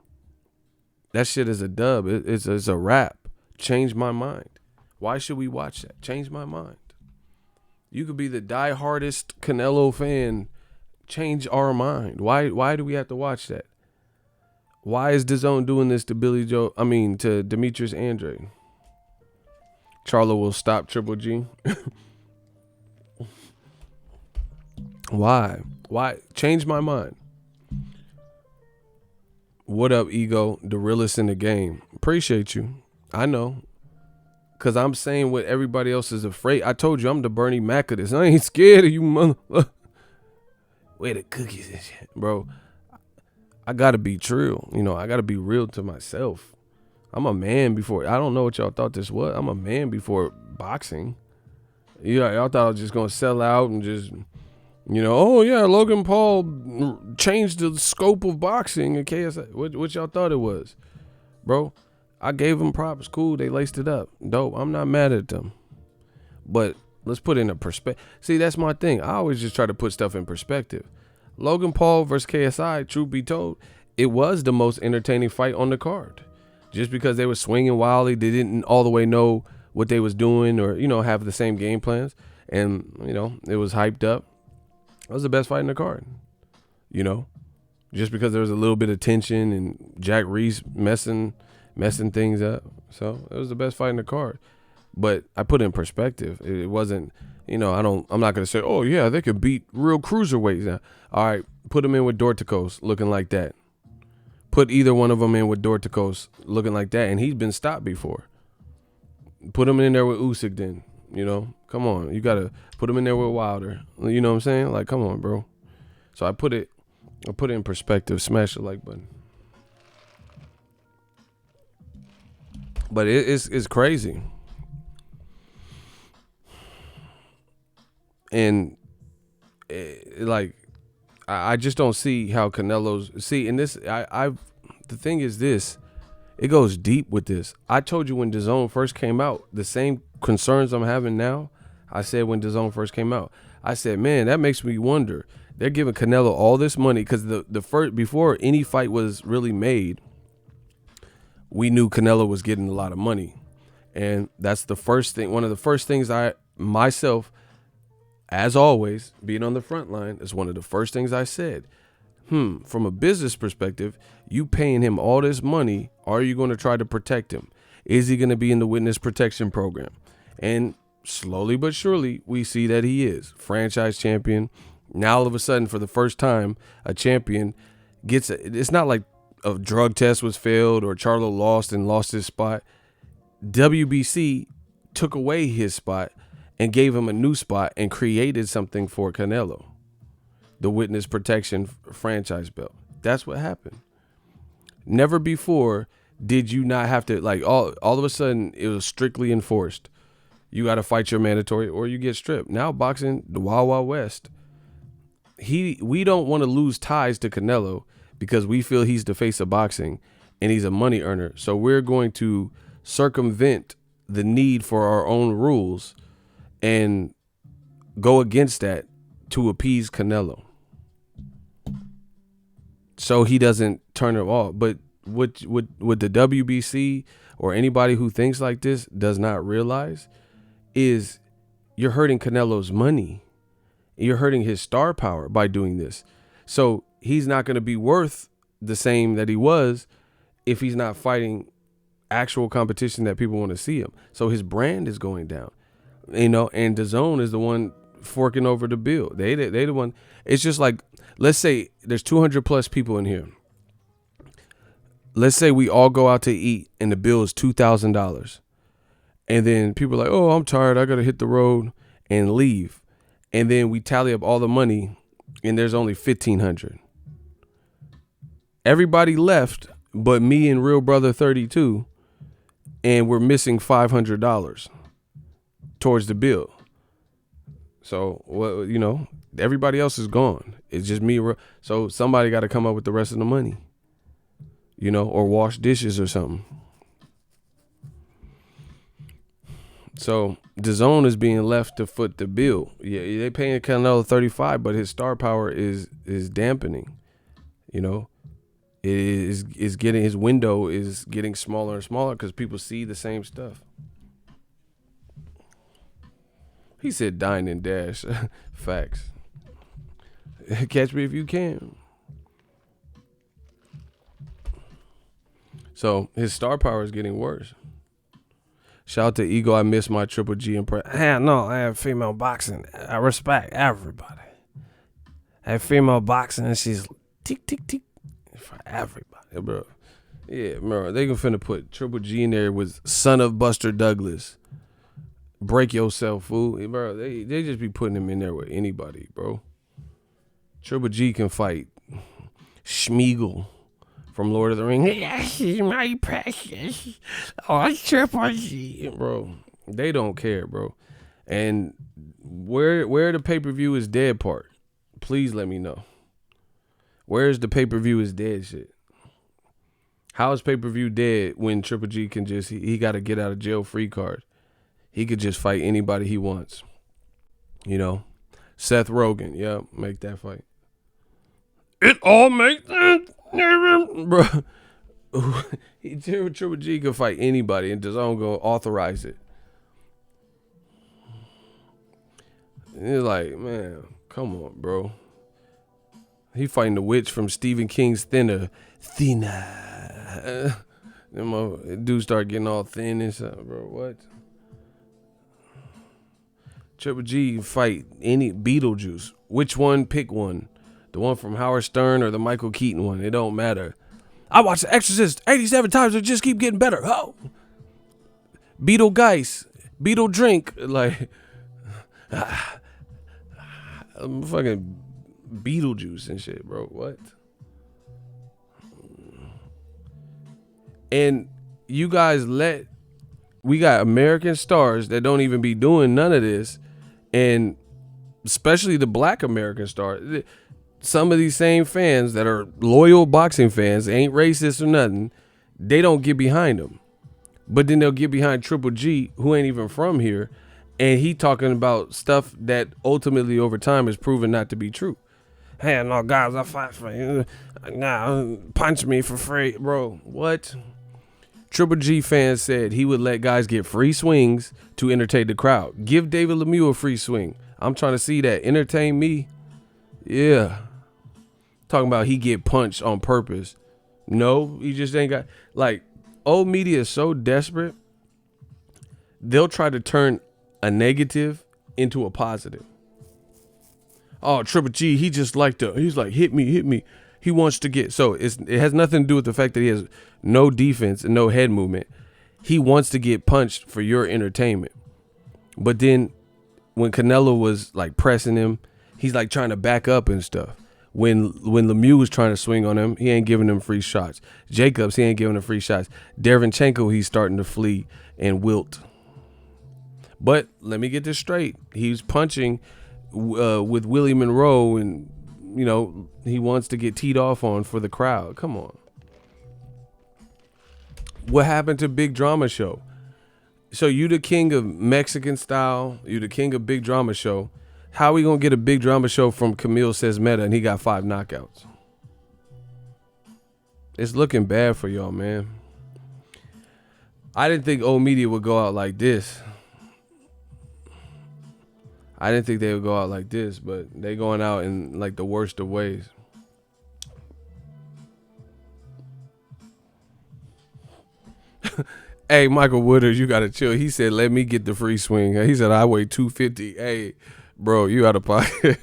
that shit is a dub. It's a wrap. Change my mind. Why should we watch that? Change my mind. You could be the die-hardest Canelo fan. Change our mind. Why do we have to watch that? Why is DAZN doing this to to Demetrius Andrade? Charlo will stop Triple G. Why? Change my mind. What up, Ego? The realest in the game. Appreciate you. I know. Because I'm saying what everybody else is afraid. I told you I'm the Bernie Mac of this. I ain't scared of you, mother. Where the cookies and shit, bro. I gotta be true. I gotta be real to myself. I'm a man before. I don't know what y'all thought this was. I'm a man before boxing. Y'all thought I was just gonna sell out and just, oh yeah, Logan Paul changed the scope of boxing and KSI. What y'all thought it was, bro? I gave them props. Cool, they laced it up. Dope. I'm not mad at them. But let's put it in a perspective. See, that's my thing. I always just try to put stuff in perspective. Logan Paul versus KSI, truth be told, it was the most entertaining fight on the card. Just because they were swinging wildly, they didn't all the way know what they was doing or, have the same game plans. And, it was hyped up. It was the best fight in the card, just because there was a little bit of tension and Jack Reese messing things up. So it was the best fight in the card. But I put it in perspective. It wasn't, I'm not going to say, oh, yeah, they could beat real cruiserweights now. All right, put them in with Dorticos looking like that. Put either one of them in with Dorticos looking like that, and he's been stopped before. Put him in there with Usyk then, Come on, you got to put him in there with Wilder. You know what I'm saying? Like, come on, bro. So I put it in perspective. Smash the like button. But it's crazy. And I just don't see how Canelo's and this. The thing is this: It goes deep with this. I told you when DAZN first came out, the same concerns I'm having now, I said when DAZN first came out. I said, man, that makes me wonder. They're giving Canelo all this money because the first, before any fight was really made, we knew Canelo was getting a lot of money. And that's the first thing. One of the first things I myself, as always, being on the front line, is one of the first things I said. From a business perspective, you paying him all this money, are you going to try to protect him? Is he going to be in the witness protection program? And slowly but surely, we see that he is. Franchise champion. Now, all of a sudden, for the first time, a champion gets it's not like a drug test was failed or Charlo lost his spot. WBC took away his spot and gave him a new spot and created something for Canelo. The witness protection franchise belt. That's what happened. Never before did you not have to, like, all of a sudden it was strictly enforced. You got to fight your mandatory or you get stripped. Now boxing, the Wild Wild West. We don't want to lose ties to Canelo because we feel he's the face of boxing and he's a money earner. So we're going to circumvent the need for our own rules and go against that to appease Canelo, so he doesn't turn it off. But what the WBC or anybody who thinks like this does not realize is you're hurting Canelo's money. You're hurting his star power by doing this. So he's not going to be worth the same that he was if he's not fighting actual competition that people want to see him. So his brand is going down, and DAZN is the one forking over the bill. They the one. It's just like, let's say there's 200 plus people in here. Let's say we all go out to eat and the bill is $2,000. And then people are like, oh, I'm tired, I got to hit the road and leave. And then we tally up all the money and there's only $1,500. Everybody left but me and Real Brother 32, and we're missing $500 towards the bill. So, everybody else is gone. It's just me. So somebody got to come up with the rest of the money, or wash dishes or something. So DAZN is being left to foot the bill. Yeah, they paying Canelo 35, but his star power is dampening. Is getting, his window is getting smaller and smaller because people see the same stuff. He said dine and dash. Facts. Catch me if you can. So his star power is getting worse. Shout out to Ego. I miss my Triple G impression. No, I have female boxing. I respect everybody. I have female boxing and she's tick, tick, tick for everybody, bro. Yeah, bro. They finna put Triple G in there with son of Buster Douglas. Break yourself, fool. Bro, they just be putting him in there with anybody, bro. Triple G can fight Schmeagol from Lord of the Rings. Yes, my precious. Oh, Triple G. Bro, they don't care, bro. And where the pay-per-view is dead part, please let me know. Where's the pay-per-view is dead shit? How is pay-per-view dead when Triple G can just, he got to get out of jail free card? He could just fight anybody he wants. Seth Rogen, yeah, make that fight. It all makes sense, bro. Triple G can fight anybody, and DAZN gonna authorize it. It's like, man, come on, bro. He fighting the witch from Stephen King's Thinner. Them dudes start getting all thin and stuff, bro. What? Triple G fight any Beetlejuice. Which one? Pick one. The one from Howard Stern or the Michael Keaton one. It don't matter. I watched The Exorcist 87 times. It just keep getting better. Oh. Beetle Geist. Beetle Drink. Like. Fucking Beetlejuice and shit, bro. What? And you guys we got American stars that don't even be doing none of this. And especially the black American stars. Some of these same fans that are loyal boxing fans, ain't racist or nothing, they don't get behind him. But then they'll get behind Triple G, who ain't even from here, and he talking about stuff that ultimately over time is proven not to be true. Hey, no, guys, I fight for you. Nah, punch me for free. Bro, what? Triple G fans said he would let guys get free swings to entertain the crowd. Give David Lemieux a free swing. I'm trying to see that. Entertain me. Yeah. Talking about he get punched on purpose. No, he just ain't got, like, old media is so desperate, they'll try to turn a negative into a positive. Oh, Triple G, he's like, hit me. He wants to get, so it has nothing to do with the fact that he has no defense and no head movement. He wants to get punched for your entertainment. But then when Canelo was like pressing him, he's like trying to back up and stuff. When Lemieux was trying to swing on him, he ain't giving him free shots. Jacobs, he ain't giving him free shots. Derevyanchenko, he's starting to flee and wilt. But let me get this straight. He's punching with Willie Monroe, and, you know, he wants to get teed off on for the crowd. Come on. What happened to Big Drama Show? So you the king of Mexican style. You the king of Big Drama Show. How we gonna get a Big Drama Show from Camille Says Meta and he got 5 knockouts? It's looking bad for y'all, man. I didn't think old media would go out like this. I didn't think they would go out like this, but they going out in like the worst of ways. Hey, Michael Woodard, you gotta chill. He said, let me get the free swing. He said, I weigh 250. Hey, bro, you out of pocket.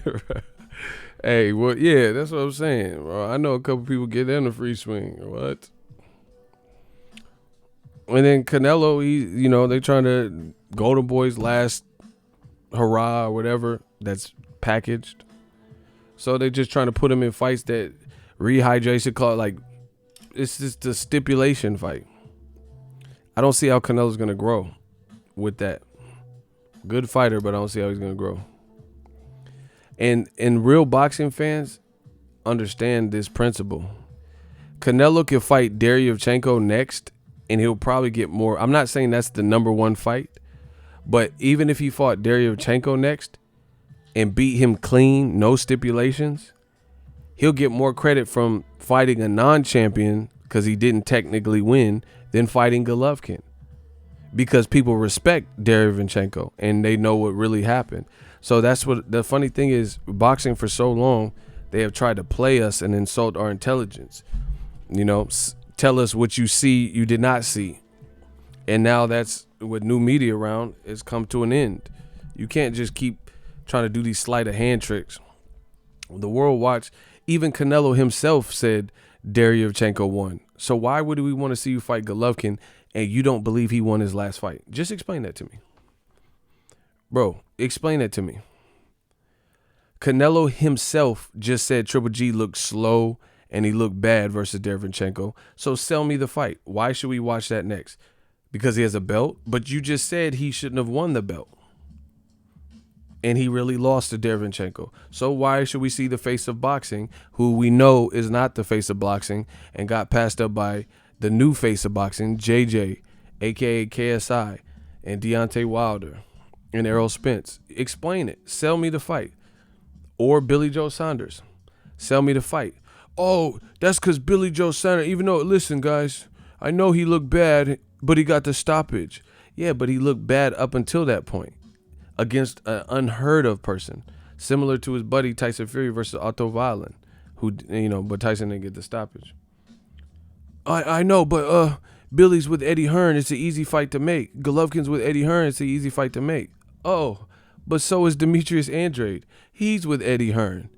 Hey, well, yeah, that's what I'm saying, bro. I know a couple people get in the free swing. What? And then Canelo, they trying to Golden Boy's last hurrah or whatever that's packaged. So they just trying to put him in fights that rehydration call, like, it's just a stipulation fight. I don't see how Canelo's gonna grow with that. Good fighter, but I don't see how he's gonna grow. And real boxing fans understand this principle. Canelo can fight Derevyanchenko next, and he'll probably get more. I'm not saying that's the number one fight, but even if he fought Derevyanchenko next and beat him clean, no stipulations, he'll get more credit from fighting a non-champion because he didn't technically win than fighting Golovkin, because people respect Derevyanchenko and they know what really happened. So that's what the funny thing is. Boxing for so long, they have tried to play us and insult our intelligence. Tell us what you see you did not see. And now that's with new media around, it's come to an end. You can't just keep trying to do these sleight of hand tricks. The world watched. Even Canelo himself said Derevyanchenko won. So why would we want to see you fight Golovkin and you don't believe he won his last fight? Just explain that to me. Bro, explain that to me. Canelo himself just said Triple G looked slow and he looked bad versus Derevyanchenko. So sell me the fight. Why should we watch that next? Because he has a belt? But you just said he shouldn't have won the belt. And he really lost to Derevyanchenko. So why should we see the face of boxing, who we know is not the face of boxing and got passed up by the new face of boxing, JJ, a.k.a. KSI, and Deontay Wilder, and Errol Spence? Explain it. Sell me the fight. Or Billy Joe Saunders. Sell me the fight. Oh, that's because Billy Joe Saunders, even though, listen, guys, I know he looked bad, but he got the stoppage. Yeah, but he looked bad up until that point against an unheard of person, similar to his buddy Tyson Fury versus Otto Wallin, who, but Tyson didn't get the stoppage. I know, but Billy's with Eddie Hearn. It's an easy fight to make. Golovkin's with Eddie Hearn. It's an easy fight to make. Oh, but so is Demetrius Andrade. He's with Eddie Hearn.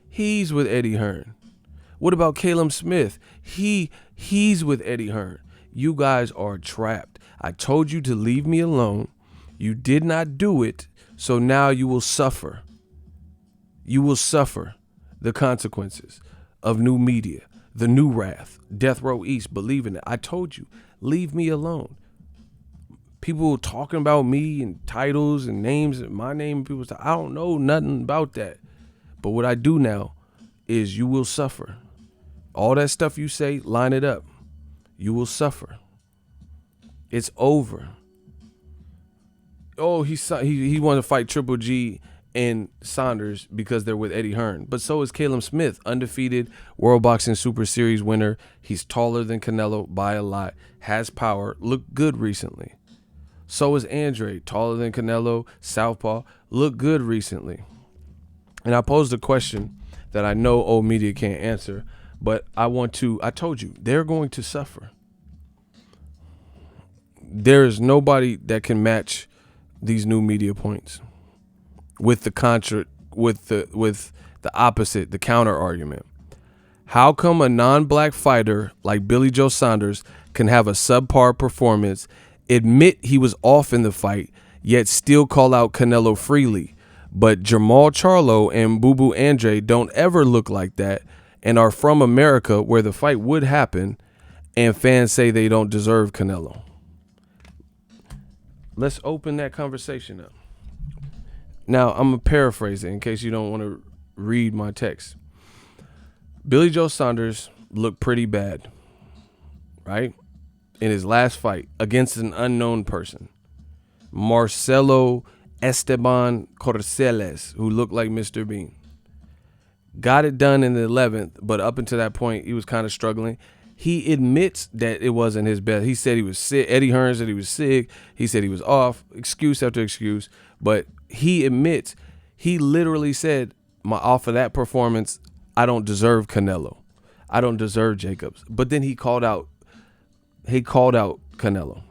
He's with Eddie Hearn. What about Caleb Smith? He's with Eddie Hearn. You guys are trapped. I told you to leave me alone. You did not do it, so now you will suffer. You will suffer the consequences of new media, the new wrath, Death Row East. Believe in it. I told you, leave me alone. People talking about me and titles and names and my name and people. I don't know nothing about that. But what I do now is you will suffer. All that stuff you say, line it up. you will suffer. It's over. Oh, he wanted to fight Triple G and Saunders because they're with Eddie Hearn. But so is Caleb Smith, undefeated World Boxing Super Series winner. He's taller than Canelo by a lot, has power, looked good recently. So is Andre, taller than Canelo, southpaw, looked good recently. And I posed a question that I know old media can't answer, but I told you, they're going to suffer. There is nobody that can match these new media points with the opposite, the counter argument. How come a non-black fighter like Billy Joe Saunders can have a subpar performance, admit he was off in the fight, yet still call out Canelo freely? But Jamal Charlo and Boo Boo Andre don't ever look like that and are from America where the fight would happen, and fans say they don't deserve Canelo. Let's open that conversation up. Now, I'm going to paraphrase it in case you don't want to read my text. Billy Joe Saunders looked pretty bad, right? In his last fight against an unknown person, Marcelo Esteban Corceles, who looked like Mr. Bean. Got it done in the 11th, but up until that point, he was kind of struggling. He admits that it wasn't his best. He said he was sick. Eddie Hearn said he was sick. He said he was off. Excuse after excuse. But he admits, he literally said, off of that performance, I don't deserve Canelo. I don't deserve Jacobs. But then he called out Canelo.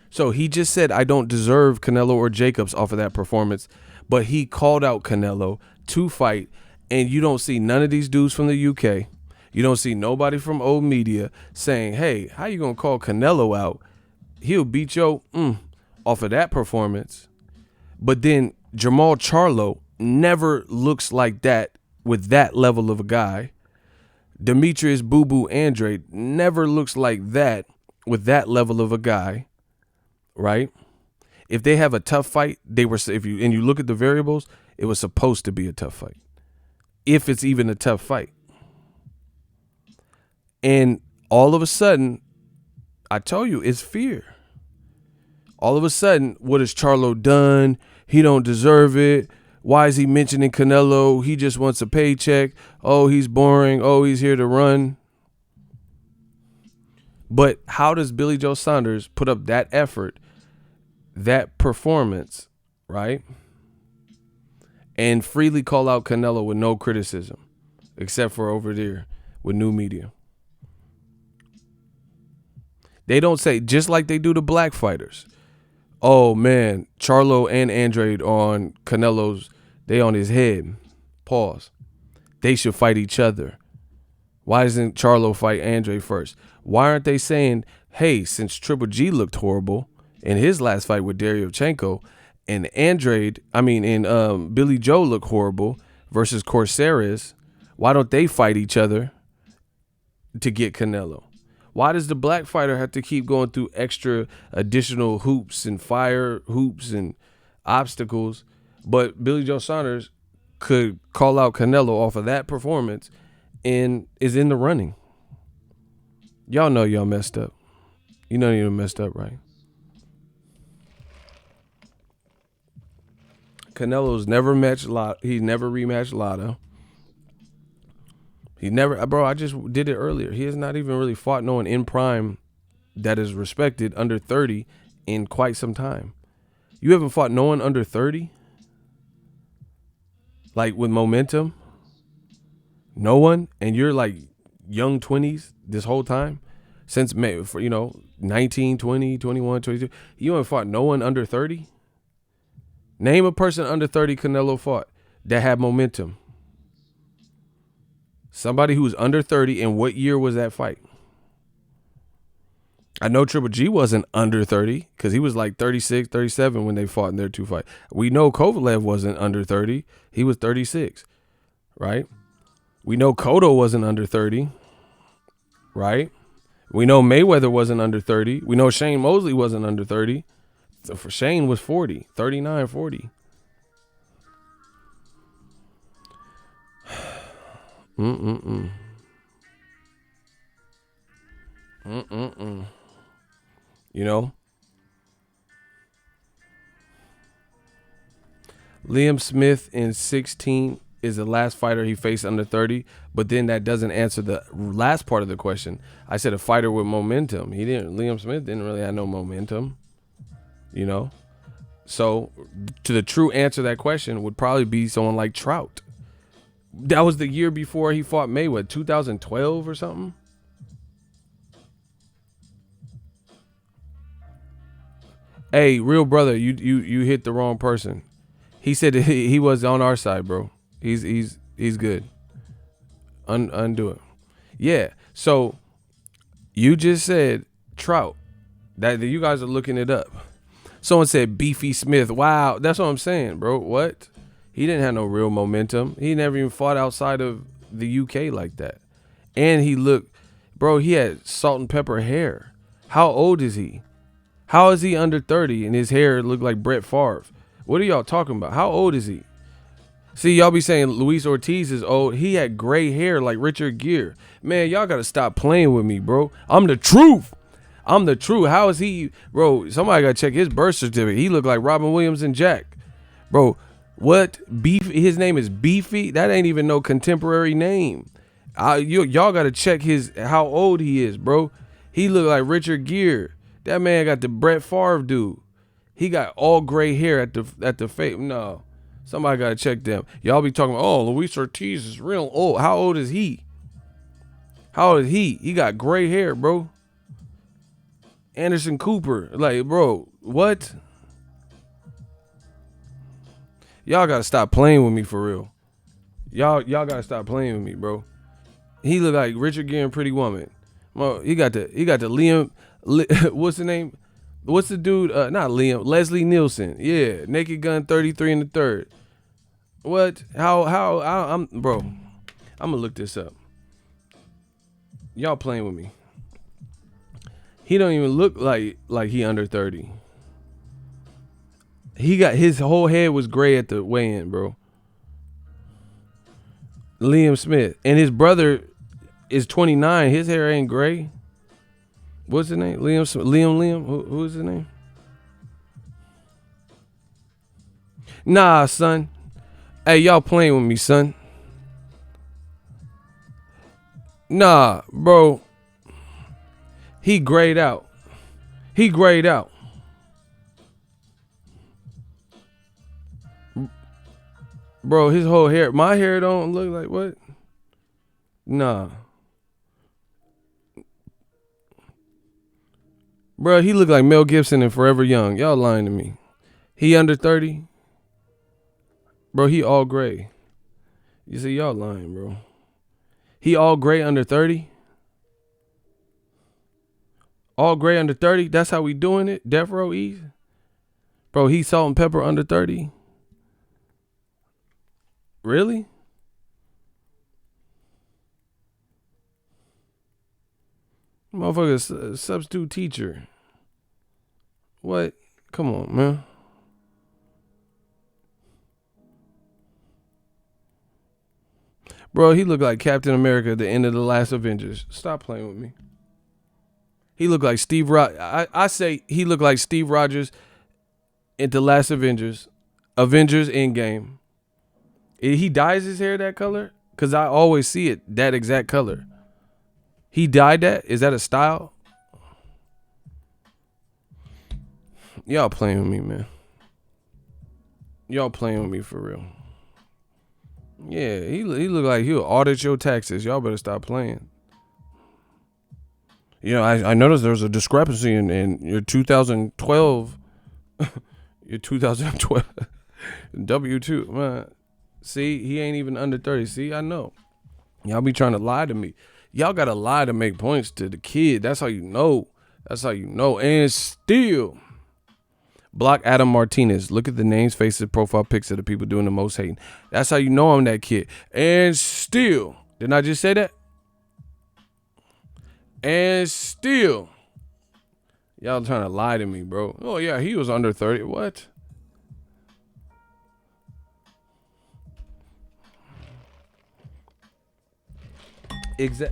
So he just said, I don't deserve Canelo or Jacobs off of that performance. But he called out Canelo to fight. And you don't see none of these dudes from the UK. You don't see nobody from old media saying, hey, how you going to call Canelo out? He'll beat you off of that performance. But then Jamal Charlo never looks like that with that level of a guy. Demetrius Boo Boo Andre never looks like that with that level of a guy, right? If they have a tough fight, you look at the variables, it was supposed to be a tough fight. If it's even a tough fight. And all of a sudden, I tell you, it's fear. All of a sudden, what has Charlo done? He don't deserve it. Why is he mentioning Canelo? He just wants a paycheck. Oh, he's boring. Oh, he's here to run. But how does Billy Joe Saunders put up that effort, that performance, right? And freely call out Canelo with no criticism, except for over there with new media. They don't say, just like they do to black fighters. Oh, man, Charlo and Andre on Canelo's, they on his head. Pause. They should fight each other. Why doesn't Charlo fight Andre first? Why aren't they saying, hey, since Triple G looked horrible in his last fight with Deryovchenko, and Billy Joe looked horrible versus Corceres, why don't they fight each other to get Canelo? Why does the black fighter have to keep going through extra additional hoops and fire hoops and obstacles? But Billy Joe Saunders could call out Canelo off of that performance and is in the running. Y'all know y'all messed up. You know you messed up, right? Canelo's never matched Lotto. He's never rematched Lotto. He never, bro, I just did it earlier. He has not even really fought no one in prime that is respected under 30 in quite some time. You haven't fought no one under 30? Like with momentum? No one? And you're like young 20s this whole time? Since, 19, 20, 21, 22. You haven't fought no one under 30? Name a person under 30 Canelo fought that had momentum. Somebody who was under 30, and what year was that fight? I know Triple G wasn't under 30 because he was like 36, 37 when they fought in their two fights. We know Kovalev wasn't under 30. He was 36, right? We know Cotto wasn't under 30, right? We know Mayweather wasn't under 30. We know Shane Mosley wasn't under 30. So for Shane was 40, 39, 40. You know, Liam Smith in 16 is the last fighter he faced under 30, but then that doesn't answer the last part of the question. I said a fighter with momentum. Liam Smith didn't really have no momentum, you know? So to the true answer to that question would probably be someone like Trout. That was the year before he fought Mayweather, 2012 or something. Hey, real brother, you hit the wrong person. He said that he was on our side, bro. He's good. Undo it. Yeah. So you just said Trout. That you guys are looking it up. Someone said Beefy Smith. Wow, that's what I'm saying, bro. What? He didn't have no real momentum. He never even fought outside of the UK like that. And he looked, bro, he had salt and pepper hair. How old is he? How is he under 30 and his hair looked like Brett Favre? What are y'all talking about? How old is he? See, y'all be saying Luis Ortiz is old. He had gray hair like Richard Gere. Man, y'all got to stop playing with me, bro. I'm the truth. I'm the truth. How is he, bro? Somebody got to check his birth certificate. He looked like Robin Williams and Jack. Bro, what? His name is Beefy? That ain't even no contemporary name. Y'all got to check how old he is, bro. He looked like Richard Gere. That man got the Brett Favre dude. He got all gray hair at the face. No. Somebody got to check them. Y'all be talking about, oh, Luis Ortiz is real old. How old is he? How old is he? He got gray hair, bro. Anderson Cooper. Like, bro, what? Y'all got to stop playing with me for real. Y'all got to stop playing with me, bro. He look like Richard Gere and Pretty Woman. Well, he got the Liam, what's the name? What's the dude? Not Liam. Leslie Nielsen. Yeah. Naked Gun 33 in the third. What? I'm bro. I'm gonna look this up. Y'all playing with me. He don't even look like he under 30. He got his whole head was gray at the weigh-in, bro. Liam Smith. And his brother is 29. His hair ain't gray. What's his name? Liam. Who's his name? Nah, son. Hey, y'all playing with me, son. Nah, bro. He grayed out. Bro, his whole hair. My hair don't look like what? Nah. Bro, he look like Mel Gibson in Forever Young. Y'all lying to me. He under 30? Bro, he all gray. You see, y'all lying, bro. He all gray under 30? All gray under 30? That's how we doing it? Death Row East? Bro, he salt and pepper under 30? Really? Motherfucker, substitute teacher. What? Come on, man. Bro, he looked like Captain America at the end of the last Avengers. Stop playing with me. He looked like Steve Rogers. I say he looked like Steve Rogers in the last Avengers. Avengers Endgame. He dyes his hair that color? Because I always see it that exact color. He dyed that? Is that a style? Y'all playing with me, man. Y'all playing with me for real. Yeah, he look like he'll audit your taxes. Y'all better stop playing. You know, I noticed there's a discrepancy in your 2012, your 2012 W2. Man, see, he ain't even under 30. See, I know. Y'all be trying to lie to me. Y'all got to lie to make points to the kid. That's how you know. That's how you know. And still, block Adam Martinez. Look at the names, faces, profile pics of the people doing the most hating. That's how you know I'm that kid. And still, didn't I just say that? And still, y'all trying to lie to me, bro. Oh, yeah, he was under 30. What?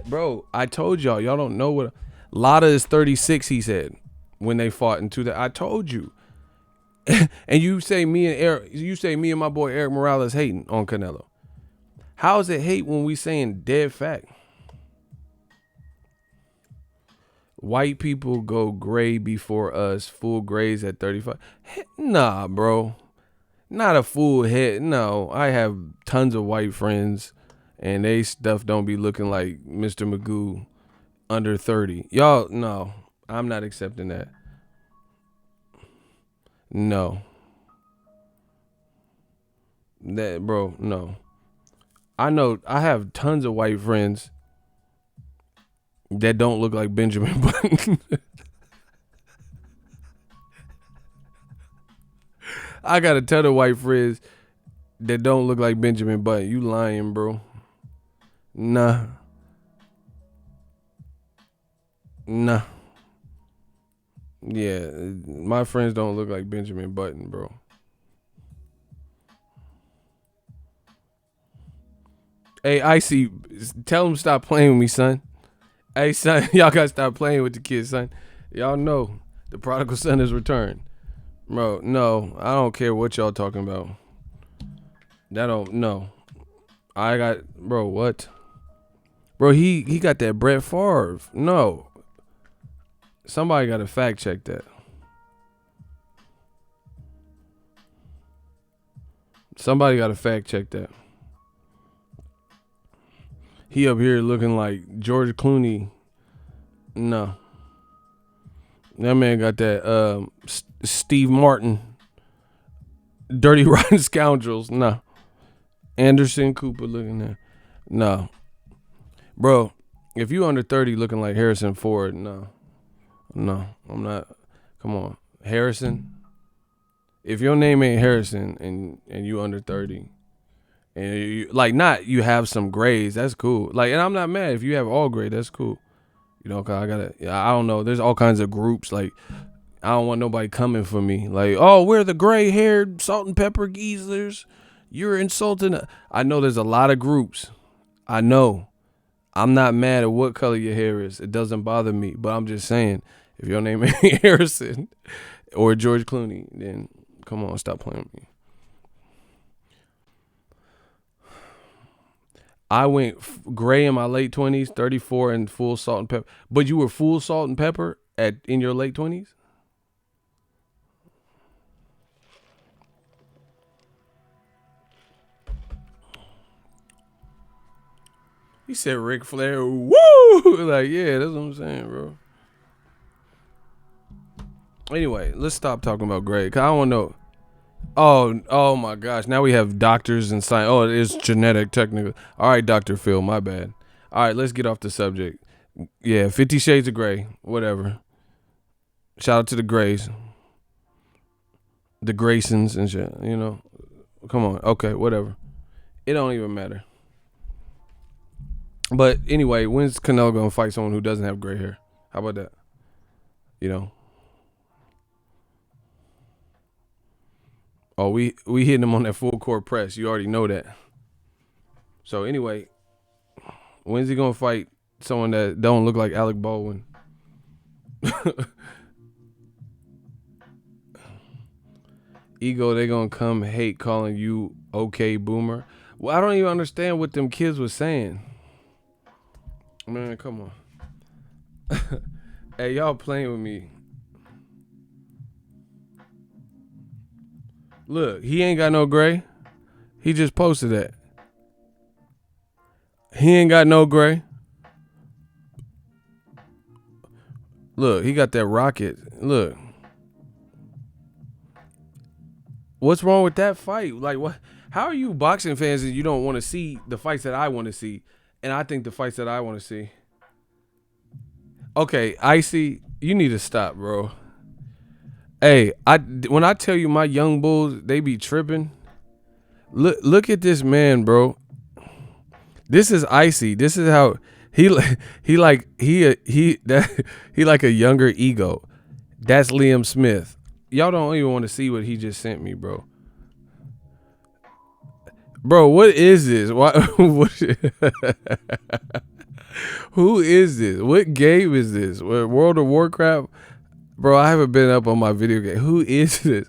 Bro, I told y'all don't know what. Lotta is 36, he said, when they fought into that. I told you. And you say me and my boy Eric Morales hating on Canelo. How is it hate when we saying dead fact? White people go gray before us, full grays at 35. Nah, bro. Not a full head. No, I have tons of white friends, and they stuff don't be looking like Mr. Magoo under 30. Y'all, no, I'm not accepting that. No. That, bro, no. I know I have tons of white friends that don't look like Benjamin Button. I got a ton of white friends that don't look like Benjamin Button. You lying, bro. Nah. Yeah, my friends don't look like Benjamin Button, bro. Hey, Icy, tell him stop playing with me, son. Hey, son, y'all gotta stop playing with the kids, son. Y'all know the prodigal son has returned. Bro, no, I don't care what y'all talking about. No. I got, bro, what? Bro, he got that Brett Favre. No. Somebody got to fact check that. Somebody got to fact check that. He up here looking like George Clooney. No. That man got that Steve Martin. Dirty Rotten Scoundrels. No. Anderson Cooper looking there. No. Bro, if you under 30 looking like Harrison Ford, no. No, I'm not. Come on. Harrison. If your name ain't Harrison and you under 30, and you, like, not you have some grades, that's cool. Like, and I'm not mad if you have all grade, that's cool. You know, cause I don't know. There's all kinds of groups. Like, I don't want nobody coming for me. Like, oh, we're the gray-haired salt and pepper geezers. You're insulting. I know there's a lot of groups. I know. I'm not mad at what color your hair is. It doesn't bother me. But I'm just saying, if your name ain't Harrison or George Clooney, then come on, stop playing with me. I went gray in my late 20s, 34 and full salt and pepper. But you were full salt and pepper in your late 20s? He said Ric Flair, woo! Like, yeah, that's what I'm saying, bro. Anyway, let's stop talking about gray, because I don't know. Oh my gosh. Now we have doctors and science. Oh, it is genetic, technical. All right, Dr. Phil, my bad. All right, let's get off the subject. Yeah, 50 Shades of Gray, whatever. Shout out to the Grays. The Graysons and shit, you know. Come on. Okay, whatever. It don't even matter. But anyway, when's Canelo going to fight someone who doesn't have gray hair? How about that? You know. Oh, we hitting him on that full court press. You already know that. So anyway, when's he gonna fight someone that don't look like Alec Baldwin? Ego, they gonna come hate calling you okay boomer. Well, I don't even understand what them kids was saying. Man, come on. Hey, y'all playing with me. Look, he ain't got no gray. He just posted that. He ain't got no gray. Look, he got that rocket. Look. What's wrong with that fight? Like, what? How are you boxing fans and you don't want to see the fights that I want to see? And I think the fights that I want to see. Okay, Icy, you need to stop, bro. Hey, when I tell you my young bulls, they be tripping. Look at this man, bro. This is Icy. This is how he like a younger Ego. That's Liam Smith. Y'all don't even want to see what he just sent me, bro. Bro, what is this? Why? Who is this? What game is this? World of Warcraft? Bro, I haven't been up on my video game. Who is this?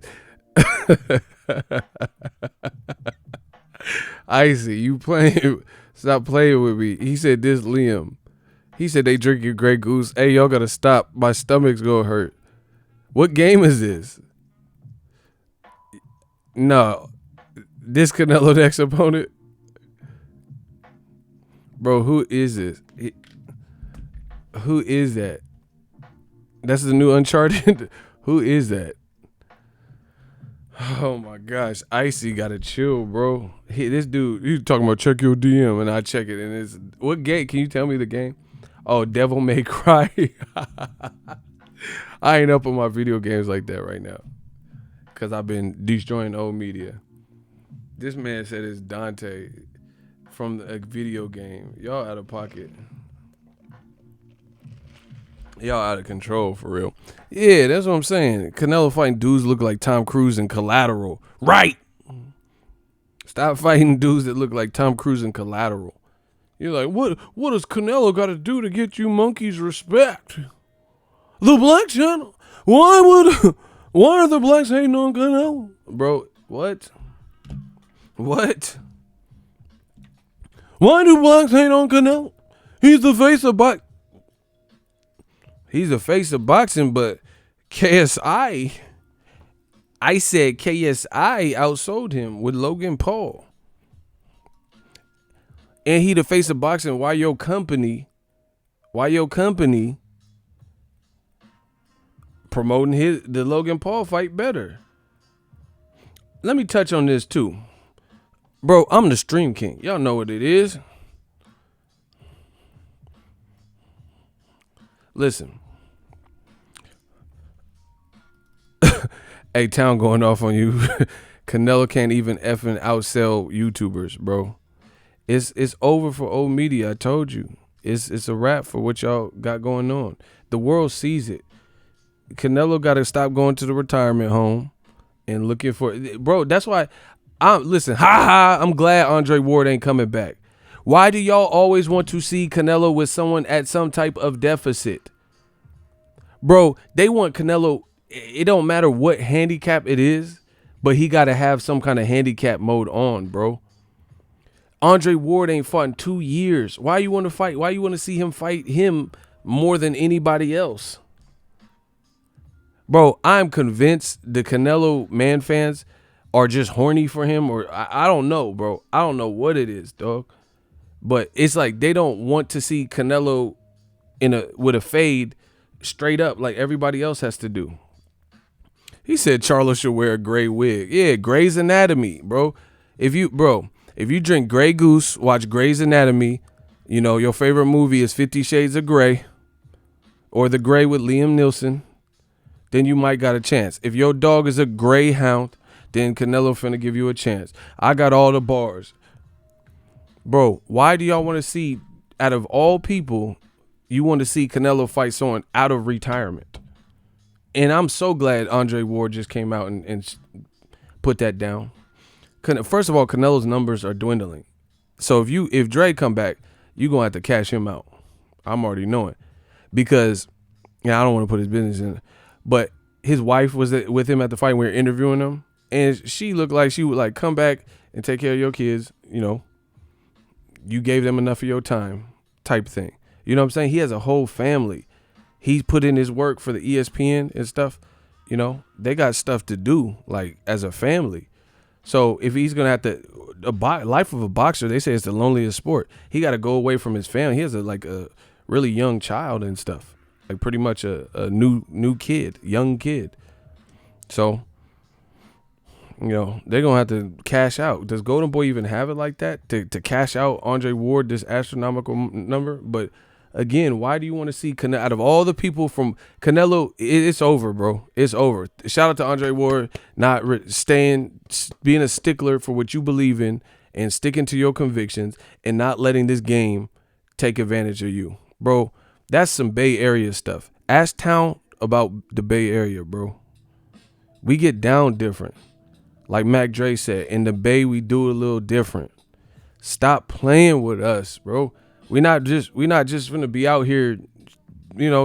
Icy, you playing? Stop playing with me. He said this Liam. He said they drinking Grey Goose. Hey, y'all gotta stop. My stomach's gonna hurt. What game is this? No. This Canelo next opponent? Bro, who is this? Who is that? That's the new Uncharted? Who is that? Oh my gosh. Icy gotta chill, bro. This dude, he's talking about check your DM, and I check it, and it's, what game? Can you tell me the game? Oh, Devil May Cry. I ain't up on my video games like that right now, because I've been destroying old media. This man said it's Dante from a video game. Y'all out of pocket. Y'all out of control for real. Yeah, that's what I'm saying. Canelo fighting dudes look like Tom Cruise and Collateral. Right. Stop fighting dudes that look like Tom Cruise and Collateral. You're like, what does Canelo got to do to get you monkeys respect? The Black Channel. Why are the blacks hating on Canelo? Bro, what? What? Why do blacks hate on Canelo? He's the face of boxing. He's the face of boxing, but KSI, I said KSI outsold him with Logan Paul. And he the face of boxing. Why your company promoting the Logan Paul fight better? Let me touch on this too. Bro, I'm the Stream King. Y'all know what it is. Listen. Hey, Town going off on you. Canelo can't even effing outsell YouTubers, bro. It's over for old media. I told you. It's a wrap for what y'all got going on. The world sees it. Canelo got to stop going to the retirement home and looking for, bro. That's why listen. I'm glad Andre Ward ain't coming back. Why do y'all always want to see Canelo with someone at some type of deficit? Bro, they want Canelo. It don't matter what handicap it is, but he got to have some kind of handicap mode on, bro. Andre Ward ain't fought in 2 years. Why you want to fight? Why you want to see him fight him more than anybody else? Bro, I'm convinced the Canelo man fans are just horny for him, or I don't know, bro. I don't know what it is, dog. But it's like they don't want to see Canelo with a fade straight up like everybody else has to do. He said Charlo should wear a gray wig. Yeah, Grey's Anatomy, bro. If you drink Grey Goose, watch Grey's Anatomy, you know, your favorite movie is 50 Shades of Grey or The Grey with Liam Neeson, then you might got a chance. If your dog is a greyhound, then Canelo finna give you a chance. I got all the bars. Bro, why do y'all want to see, out of all people, you want to see Canelo fight someone out of retirement? And I'm so glad Andre Ward just came out and put that down. First of all, Canelo's numbers are dwindling. So if Dre come back, you're going to have to cash him out. I'm already knowing. Because, yeah, I don't want to put his business in it. But his wife was with him at the fight. We were interviewing him. And she looked like she would like come back and take care of your kids. You know, you gave them enough of your time type thing. You know what I'm saying? He has a whole family. He's put in his work for the ESPN and stuff. You know, they got stuff to do like as a family. So if he's going to have to, life of a boxer, they say it's the loneliest sport. He got to go away from his family. He has a really young child and stuff, like pretty much a new kid, young kid. So, you know, they're going to have to cash out. Does Golden Boy even have it like that to cash out Andre Ward this astronomical number? But again, why do you want to see Canelo? Out of all the people from Canelo, it's over, bro. It's over. Shout out to Andre Ward, not being a stickler for what you believe in and sticking to your convictions and not letting this game take advantage of you. Bro, that's some Bay Area stuff. Ask Town about the Bay Area, bro. We get down different. Like Mac Dre said, in the Bay, we do it a little different. Stop playing with us, bro. We're not just gonna be out here,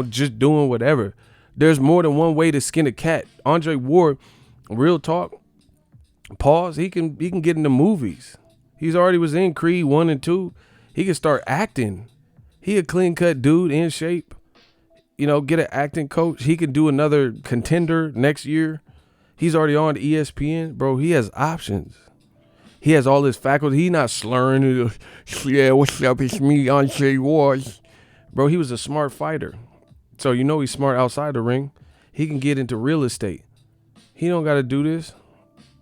just doing whatever. There's more than one way to skin a cat. Andre Ward, real talk, pause. He can get into movies. He's already was in Creed 1 and 2. He can start acting. He a clean cut dude in shape. Get an acting coach. He can do another Contender next year. He's already on ESPN, bro. He has options. He has all his faculty. He not slurring. Yeah, what's up? It's me, Andre Ward. Bro, he was a smart fighter. So he's smart outside the ring. He can get into real estate. He don't got to do this.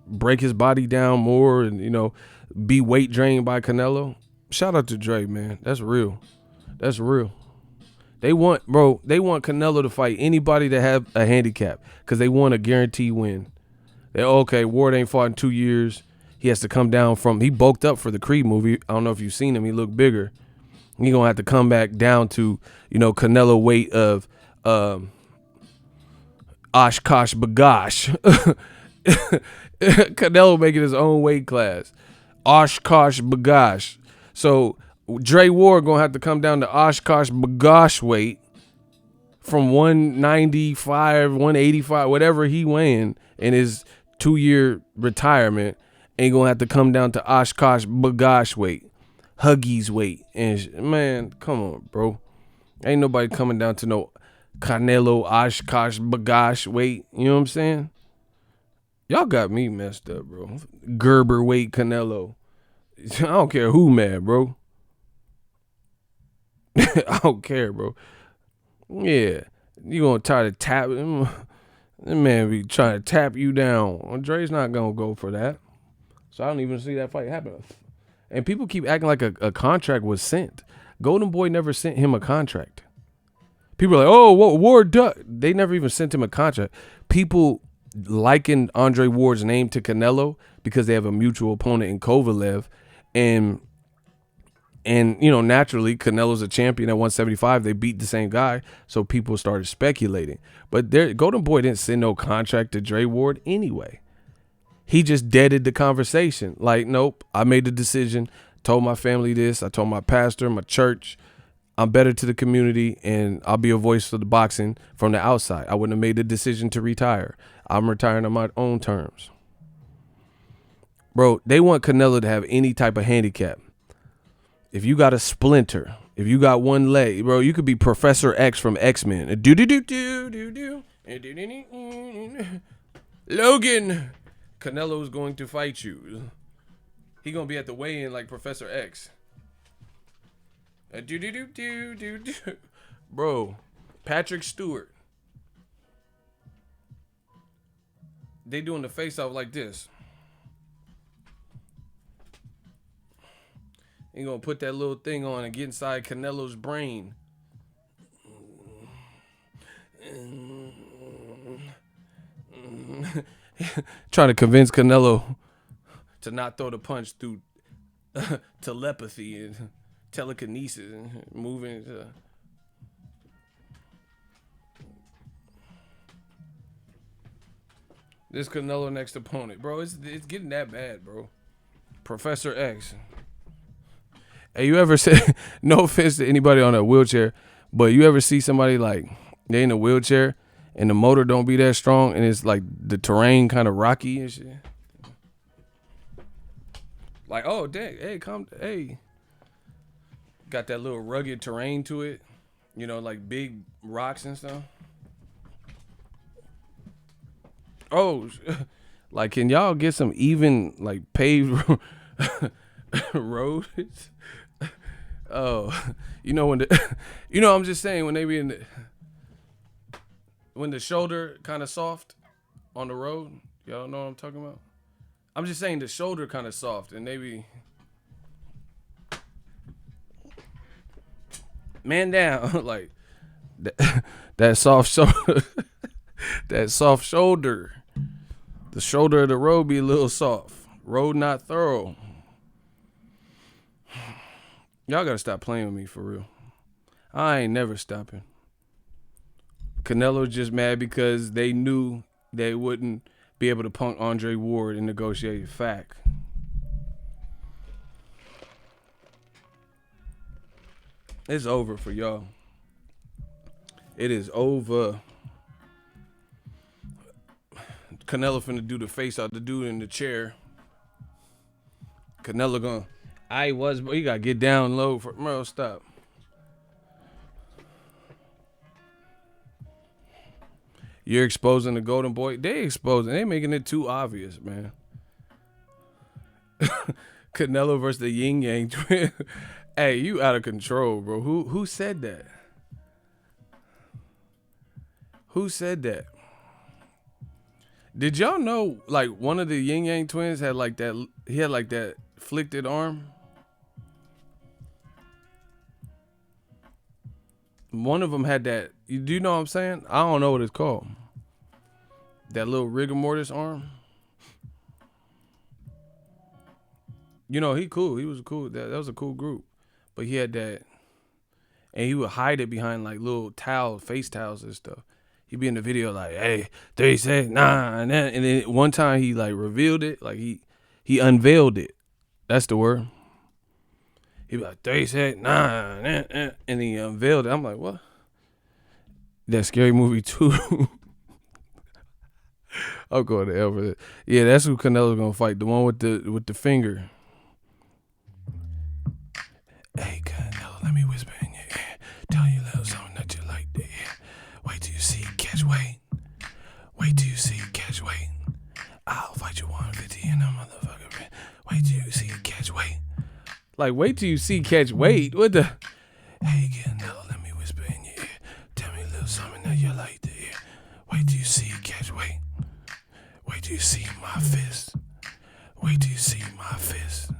Break his body down more and, be weight drained by Canelo. Shout out to Dre, man. That's real. That's real. They want Canelo to fight anybody that have a handicap because they want a guaranteed win. Ward ain't fought in 2 years. He has to come down he bulked up for the Creed movie. I don't know if you've seen him. He looked bigger. He gonna have to come back down to, Canelo weight of Oshkosh Bagosh. Canelo making his own weight class. Oshkosh Bagosh. So Dre Ward gonna have to come down to Oshkosh Bagosh weight from 195, 185, whatever he weighing in his 2-year retirement, and gonna have to come down to Oshkosh Bagosh weight, Huggies weight. And man, come on, bro. Ain't nobody coming down to no Canelo Oshkosh Bagosh weight. You know what I'm saying? Y'all got me messed up, bro. Gerber weight Canelo. I don't care who mad, bro. I don't care, bro. Yeah. You gonna try to tap him? That man be trying to tap you down. Andre's not gonna go for that. So I don't even see that fight happen. And people keep acting like a contract was sent. Golden Boy never sent him a contract. People are like, oh, what Ward does? They never even sent him a contract. People likened Andre Ward's name to Canelo because they have a mutual opponent in Kovalev. And naturally, Canelo's a champion at 175. They beat the same guy, so people started speculating. But Golden Boy didn't send no contract to Dre Ward anyway. He just deaded the conversation. Like, nope, I made the decision, told my family this, I told my pastor, my church, I'm better to the community, and I'll be a voice for the boxing from the outside. I wouldn't have made the decision to retire. I'm retiring on my own terms. Bro, they want Canelo to have any type of handicap. If you got a splinter, if you got one leg, bro, you could be Professor X from X-Men. Logan, Canelo's going to fight you. He gonna be at the weigh-in like Professor X. Bro, Patrick Stewart. They doing the face-off like this. He gonna put that little thing on and get inside Canelo's brain. Trying to convince Canelo to not throw the punch through telepathy and telekinesis and moving. This Canelo next opponent, bro. It's getting that bad, bro. Professor X. Hey, you ever say, no offense to anybody on a wheelchair, but you ever see somebody like they in a wheelchair and the motor don't be that strong and it's like the terrain kind of rocky and shit? Like, oh, dang, hey. Got that little rugged terrain to it, like big rocks and stuff. Oh, like, can y'all get some even, like, paved roads? Oh, I'm just saying when they be when the shoulder kind of soft on the road, y'all know what I'm talking about? I'm just saying the shoulder kind of soft and they be man down like that soft shoulder, that soft shoulder. The shoulder of the road be a little soft. Road not thorough. Y'all gotta stop playing with me for real. I ain't never stopping. Canelo just mad because they knew they wouldn't be able to punk Andre Ward in negotiated fact. It's over for y'all. It is over. Canelo finna do the face out the dude in the chair. Canelo gonna. You gotta get down low for. Bro, stop. You're exposing the Golden Boy. They making it too obvious, man. Canelo versus the Yin Yang twin. Hey, you out of control, bro. Who said that? Who said that? Did y'all know like one of the Yin Yang twins had like that? He had like that flicked arm. One of them had that. Do you know what I'm saying? I don't know what it's called. That little rigor mortis arm. You know, he cool. He was cool. That was a cool group. But he had that. And he would hide it behind like little towels, face towels and stuff. He'd be in the video like, hey, 36, nah, and then one time he like revealed it. Like he unveiled it. That's the word. He be like, 36, nah, and he unveiled it. I'm like, what? That Scary Movie 2. I'm going to hell for that. Yeah, that's who Canelo's gonna fight. The one with the finger. Hey, Canelo, let me whisper in your ear. Tell you a little something that you like to hear. Wait till you see catch weight. Wait till you see catch weight. I'll fight you 150 in a motherfucker. Wait till you see catch weight. Like, wait till you see catch weight. What the? Hey, Canelo, let me whisper in your ear. Tell me a little something that you like to hear. Wait till you see catch weight. Wait till you see my fist. Wait till you see my fist.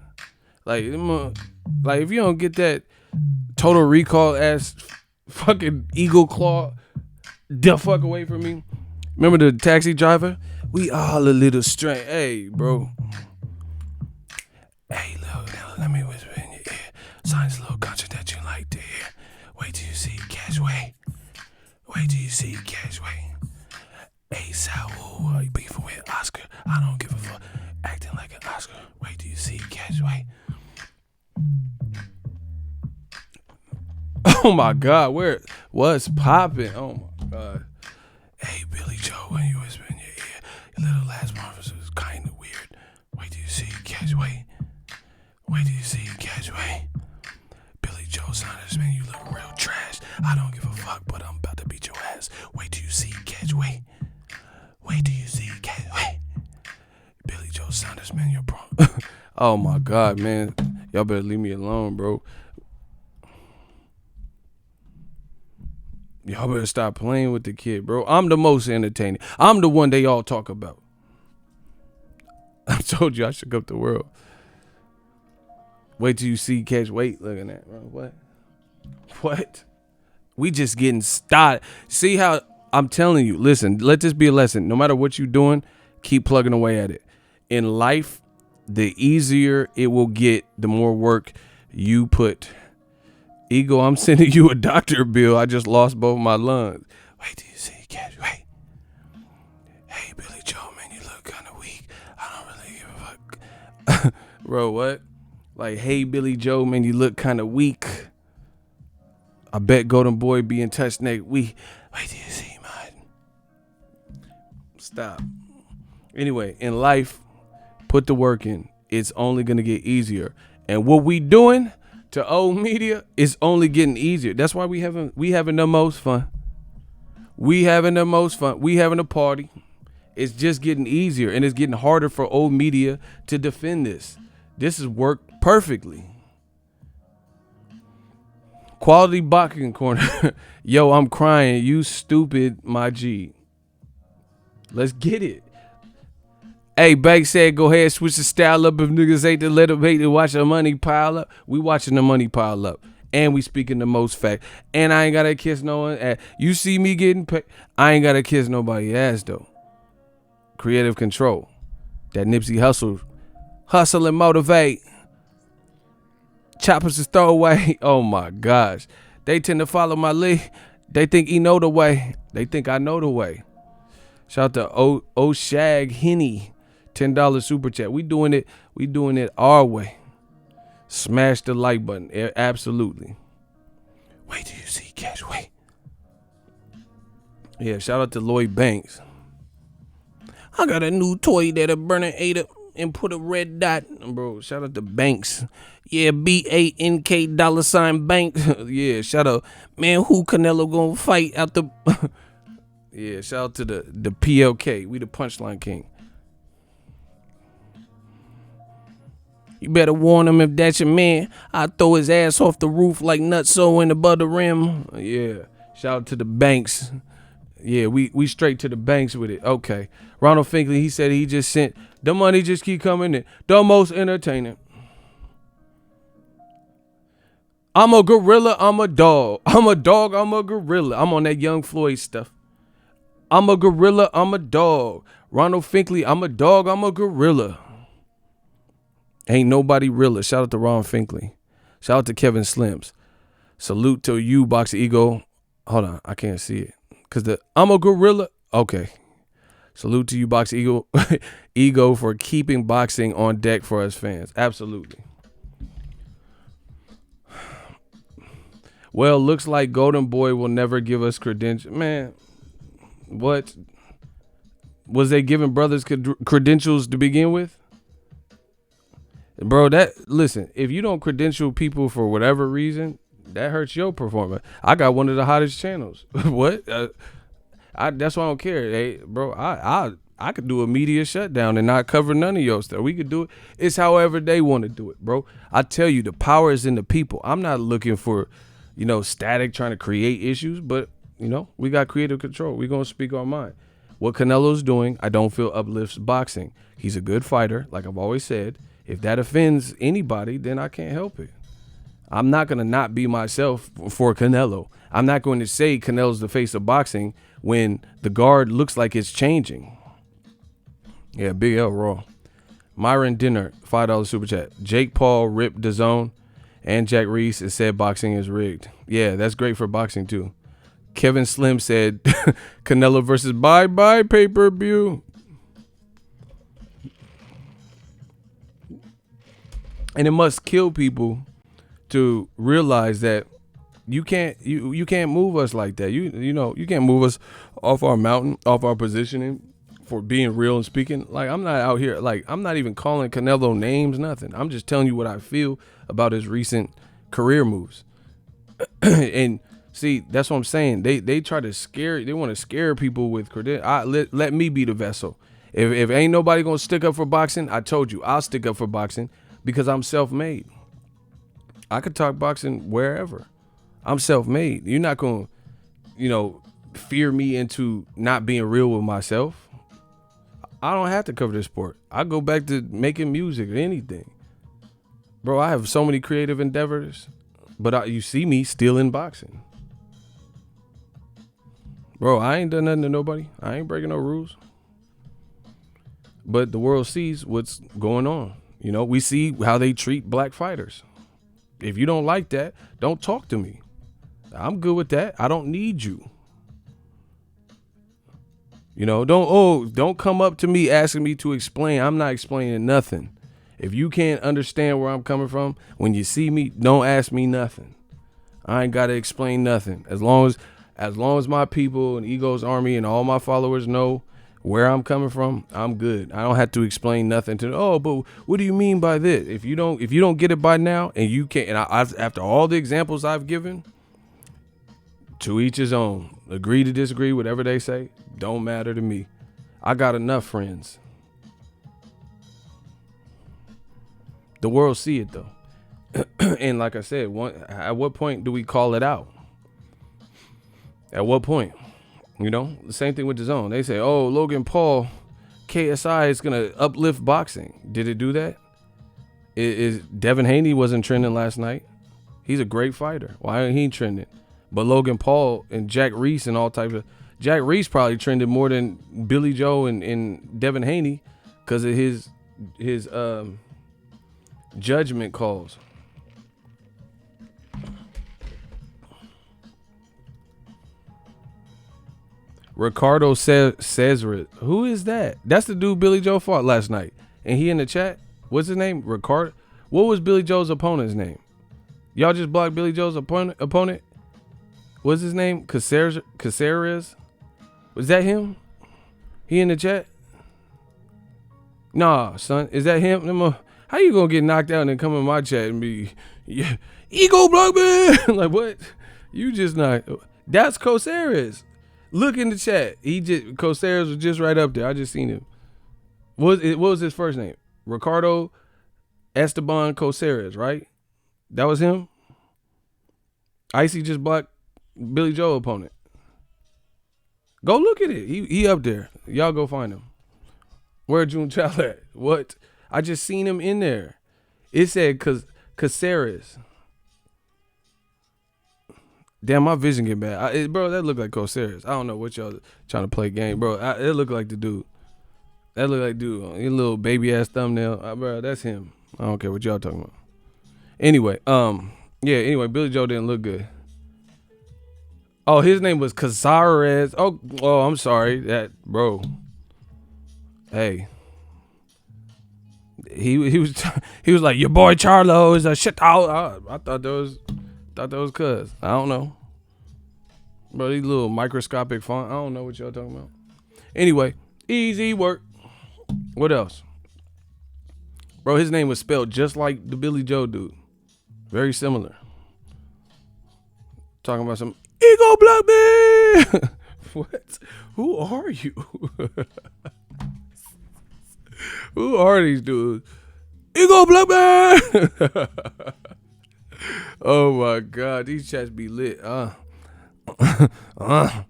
Like if you don't get that Total Recall ass fucking eagle claw the fuck away from me. Remember the taxi driver? We all a little strange. Hey, bro. Hey, look, let me whisper in your ear. Signs a little country that you like to hear. Wait till you see catch weight. Wait till you see catch weight. Hey, Saul, are you beefing with Oscar? I don't give a fuck. Acting like an Oscar. Wait till you see catch weight. Oh my God, what's popping? Oh my God. Hey, Billy Joe, when you whisper in your ear, your little last month was kind of weird. Wait till you see catch weight. Wait till you see catch weight. Billy Joe Saunders, man, you look real trash. I don't give a fuck, but I'm about to beat your ass. Wait till you see catch weight. Wait till you see catch weight. Billy Joe Saunders, man, you're bro. Oh my God, man. Y'all better leave me alone, bro. Y'all better stop playing with the kid, bro. I'm the most entertaining. I'm the one they all talk about. I told you I shook up the world. Wait till you see catch weight. Looking at, bro. What? We just getting started. See how I'm telling you. Listen, let this be a lesson. No matter what you're doing, keep plugging away at it. In life, the easier it will get, the more work you put. Ego, I'm sending you a doctor bill. I just lost both my lungs. Wait till you see catch weight. Hey, Billy Joe, man, you look kind of weak. I don't really give a fuck. Bro, what? Like, hey, Billy Joe, man, you look kind of weak. I bet Golden Boy be in touch next week. Wait till you see mine. Stop. Anyway, in life, put the work in. It's only going to get easier. And what we doing to old media is only getting easier. That's why we having the most fun. We having the most fun. We having a party. It's just getting easier, and it's getting harder for old media to defend this. This has worked perfectly. Quality boxing corner. Yo, I'm crying. You stupid, my G. Let's get it. Hey, Bank said, go ahead, switch the style up. If niggas hate to let them hate to watch the money pile up. We watching the money pile up. And we speaking the most fact. And I ain't got to kiss no one ass. You see me getting paid. I ain't got to kiss nobody's ass, though. Creative control. That Nipsey hustle and motivate. Choppers is throwaway. Oh, my gosh. They tend to follow my lead. They think he know the way. They think I know the way. Shout out to O Shag Henny. $10 super chat. We doing it our way. Smash the like button. Absolutely. Wait till you see Cash. Wait. Yeah, shout out to Lloyd Banks. I got a new toy that'll burn an 8 up and put a red dot. Bro, shout out to Banks. Yeah, BANK $ Banks. Yeah, shout out. Man, who Canelo gonna fight out the... Yeah, shout out to the PLK. We the Punchline King. You better warn him if that's your man. I throw his ass off the roof like Nutso in above the rim. Yeah, shout out to the Banks. Yeah, we straight to the banks with it. Okay. Ronald Finkley, he said he just sent the money just keep coming in. The most entertaining. I'm a gorilla, I'm a dog. I'm a dog, I'm a gorilla. I'm on that Young Floyd stuff. I'm a gorilla, I'm a dog. Ronald Finkley, I'm a dog, I'm a gorilla. Ain't nobody realer. Shout out to Ron Finkley. Shout out to Kevin Slims. Salute to you, Boxing Ego. Hold on, I can't see it. Cause I'm a gorilla. Okay. Salute to you, Boxing Ego. Ego for keeping boxing on deck for us fans. Absolutely. Well, looks like Golden Boy will never give us credentials. Man, what? Was they giving brothers credentials to begin with? Bro, listen, if you don't credential people for whatever reason, that hurts your performance. I got one of the hottest channels. What? That's why I don't care. Hey, bro, I could do a media shutdown and not cover none of your stuff. We could do it. It's however they want to do it, bro. I tell you, the power is in the people. I'm not looking for, static trying to create issues, but, we got creative control. We're going to speak our mind. What Canelo's doing, I don't feel uplifts boxing. He's a good fighter, like I've always said. If that offends anybody, then I can't help it. I'm not going to not be myself for Canelo. I'm not going to say Canelo's the face of boxing when the guard looks like it's changing. Yeah, Big L Raw. Myron Dinner, $5 super chat. Jake Paul ripped DAZN and Jack Reese and said boxing is rigged. Yeah, that's great for boxing too. Kevin Slim said Canelo versus bye-bye pay-per-view. And it must kill people to realize that you can't move us like that. You can't move us off our mountain, off our positioning for being real and speaking. Like, I'm not out here, like, I'm not even calling Canelo names, nothing. I'm just telling you what I feel about his recent career moves. And see, that's what I'm saying. They try to scare, they want to scare people with credit. Let me be the vessel. If ain't nobody gonna stick up for boxing, I told you I'll stick up for boxing because I'm self-made. I could talk boxing wherever. I'm self-made. You're not gonna, fear me into not being real with myself. I don't have to cover this sport. I go back to making music or anything. Bro, I have so many creative endeavors, but you see me still in boxing. Bro, I ain't done nothing to nobody. I ain't breaking no rules. But the world sees what's going on. We see how they treat black fighters. If you don't like that, don't talk to me. I'm good with that. I don't need you. Don't come up to me asking me to explain. I'm not explaining nothing. If you can't understand where I'm coming from, when you see me, don't ask me nothing. I ain't got to explain nothing. As long as my people and Ego's Army and all my followers know where I'm coming from, I'm good. I don't have to explain nothing to, but what do you mean by this? If you don't get it by now, and you can't, and after all the examples I've given, to each his own. Agree to disagree, whatever they say, don't matter to me. I got enough friends. The world see it though. And like I said, at what point do we call it out? At what point? The same thing with DAZN. They say, Logan Paul, KSI is going to uplift boxing. Did it do that? Devin Haney wasn't trending last night. He's a great fighter. Why ain't he trending? But Logan Paul and Jack Reese and all types of... Jack Reese probably trended more than Billy Joe and Devin Haney because of his judgment calls. Ricardo Cesar. Who is that? That's the dude Billy Joe fought last night. And he in the chat. What's his name? Ricardo. What was Billy Joe's opponent's name? Y'all just blocked Billy Joe's opponent? What's his name? Caceres? Was that him? He in the chat? Nah, son. Is that him? How you gonna get knocked out and then come in my chat and be, yeah, ego block man? Like what? You just not. That's Caceres. Look in the chat. Caceres was just right up there. I just seen him. What was his first name? Ricardo Esteban Caceres, right? That was him? Icy just blocked Billy Joe opponent. Go look at it. He up there. Y'all go find him. Where June Child at? What? I just seen him in there. It said Caceres. Damn, my vision get bad. Bro, that look like Caceres. I don't know what y'all trying to play game, bro. It look like the dude. That look like dude. Your little baby ass thumbnail. Bro, that's him. I don't care what y'all talking about. Anyway, anyway, Billy Joe didn't look good. Oh, his name was Cazares. Oh, I'm sorry. That bro. Hey. He was like, your boy Charlo is a shit out. I thought that was cuz. I don't know. Bro, these little microscopic font. I don't know what y'all talking about. Anyway, easy work. What else? Bro, his name was spelled just like the Billy Joe dude. Very similar. Talking about some ego block man. What? Who are you? Who are these dudes? Ego block man. Oh my God, these chats be lit. But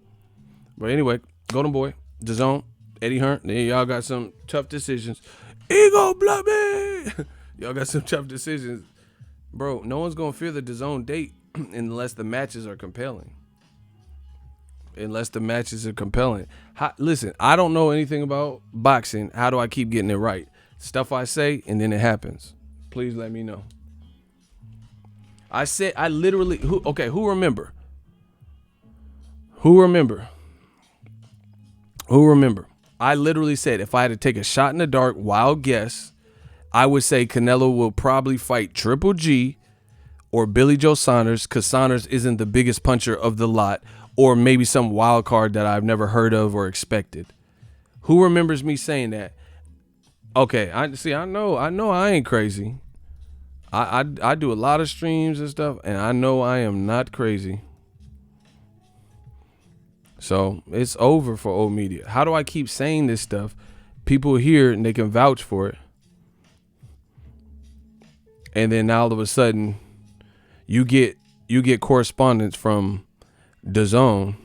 anyway, Golden Boy, DAZN, Eddie Hearn. Then y'all got some tough decisions. Ego block man. Y'all got some tough decisions. Bro, no one's going to fear the DAZN date unless the matches are compelling. Listen, I don't know anything about boxing. How do I keep getting it right? Stuff I say, and then it happens. Please let me know. Who remember? I literally said if I had to take a shot in the dark, wild guess, I would say Canelo will probably fight Triple G or Billy Joe Saunders, because Saunders isn't the biggest puncher of the lot, or maybe some wild card that I've never heard of or expected. Who remembers me saying that? Okay, I know I ain't crazy. I do a lot of streams and stuff, and I know I am not crazy. So it's over for old media. How do I keep saying this stuff? People hear and they can vouch for it. And then all of a sudden, you get correspondence from DAZN.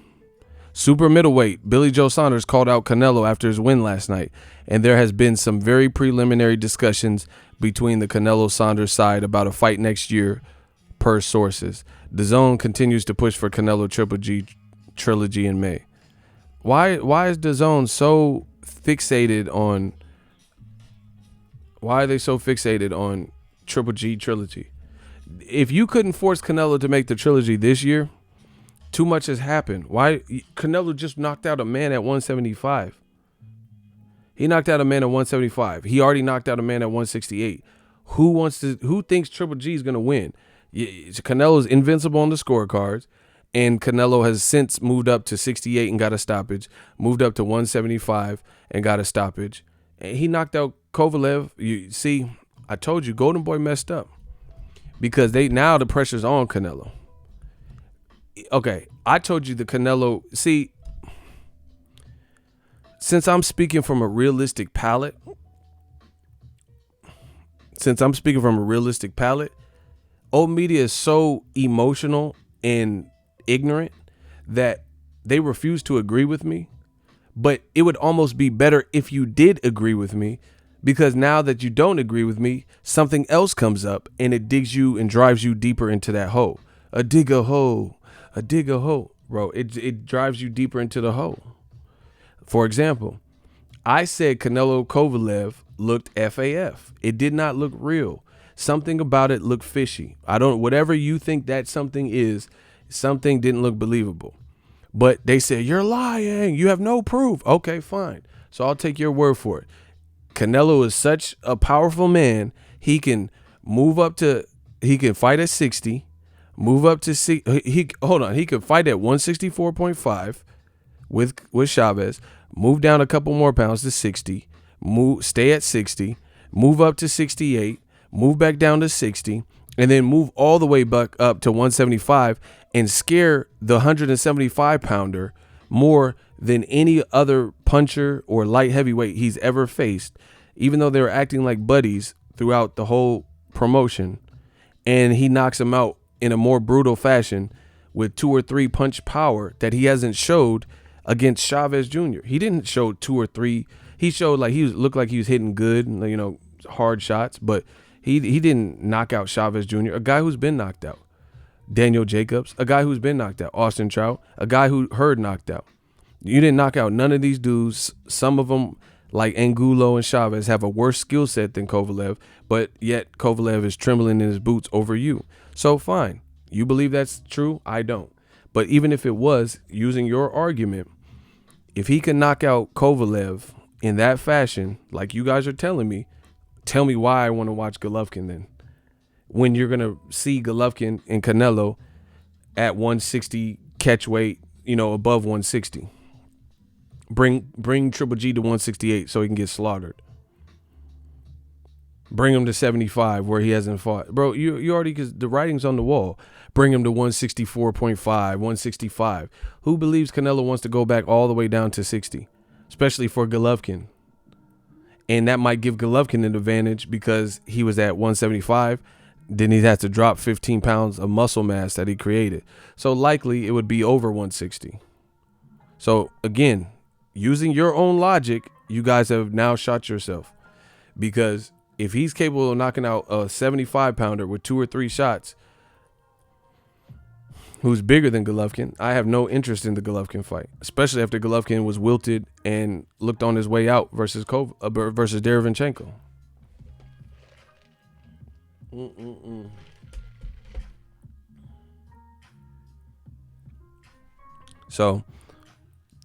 Super middleweight Billy Joe Saunders called out Canelo after his win last night, and there has been some very preliminary discussions between the Canelo Saunders side about a fight next year, per sources. DAZN continues to push for Canelo Triple G trilogy in May. Why is DAZN so fixated on? Why are they so fixated on Triple G trilogy? If you couldn't force Canelo to make the trilogy this year, too much has happened. Why? Canelo just knocked out a man at 175. He knocked out a man at 175. He already knocked out a man at 168. Who thinks Triple G is going to win? Canelo's invincible on the scorecards, and Canelo has since moved up to 68 and got a stoppage, moved up to 175 and got a stoppage. And he knocked out Kovalev. You see, I told you, Golden Boy messed up because now the pressure's on Canelo. Okay, I told you the Canelo. See, since I'm speaking from a realistic palette, old media is so emotional and ignorant that they refuse to agree with me. But it would almost be better if you did agree with me, because now that you don't agree with me, something else comes up and it digs you and drives you deeper into that hole. A dig a hole, bro. It drives you deeper into the hole. For example, I said Canelo Kovalev looked FAF. It did not look real. Something about it looked fishy. Whatever you think that something is, something didn't look believable. But they said, you're lying. You have no proof. Okay, fine. So I'll take your word for it. Canelo is such a powerful man. He can fight at 60, move up to he hold on. He could fight at 164.5 with Chavez, move down a couple more pounds to 60, stay at 60, move up to 68, move back down to 60, and then move all the way back up to 175 and scare the 175 pounder more than any other puncher or light heavyweight he's ever faced, even though they were acting like buddies throughout the whole promotion. And he knocks him out in a more brutal fashion with 2 or 3 punch power that he hasn't showed against Chavez Jr. He didn't show 2 or 3. He showed like looked like he was hitting good, hard shots, but he didn't knock out Chavez Jr., a guy who's been knocked out. Daniel Jacobs, a guy who's been knocked out. Austin Trout, a guy who heard knocked out. You didn't knock out none of these dudes. Some of them, like Angulo and Chavez, have a worse skill set than Kovalev, but yet Kovalev is trembling in his boots over you. So fine. You believe that's true? I don't. But even if it was, using your argument, if he can knock out Kovalev in that fashion, like you guys are telling me, tell me why I want to watch Golovkin then. When you're going to see Golovkin and Canelo at 160 catch weight, above 160. Bring Triple G to 168 so he can get slaughtered. Bring him to 75 where he hasn't fought. Bro, you already, because the writing's on the wall. Bring him to 164.5, 165. Who believes Canelo wants to go back all the way down to 60? Especially for Golovkin. And that might give Golovkin an advantage because he was at 175. Then he'd have to drop 15 pounds of muscle mass that he created. So likely it would be over 160. So again, using your own logic, you guys have now shot yourself. Because if he's capable of knocking out a 75 pounder with 2 or 3 shots, who's bigger than Golovkin, I have no interest in the Golovkin fight, especially after Golovkin was wilted and looked on his way out versus Derevyanchenko. So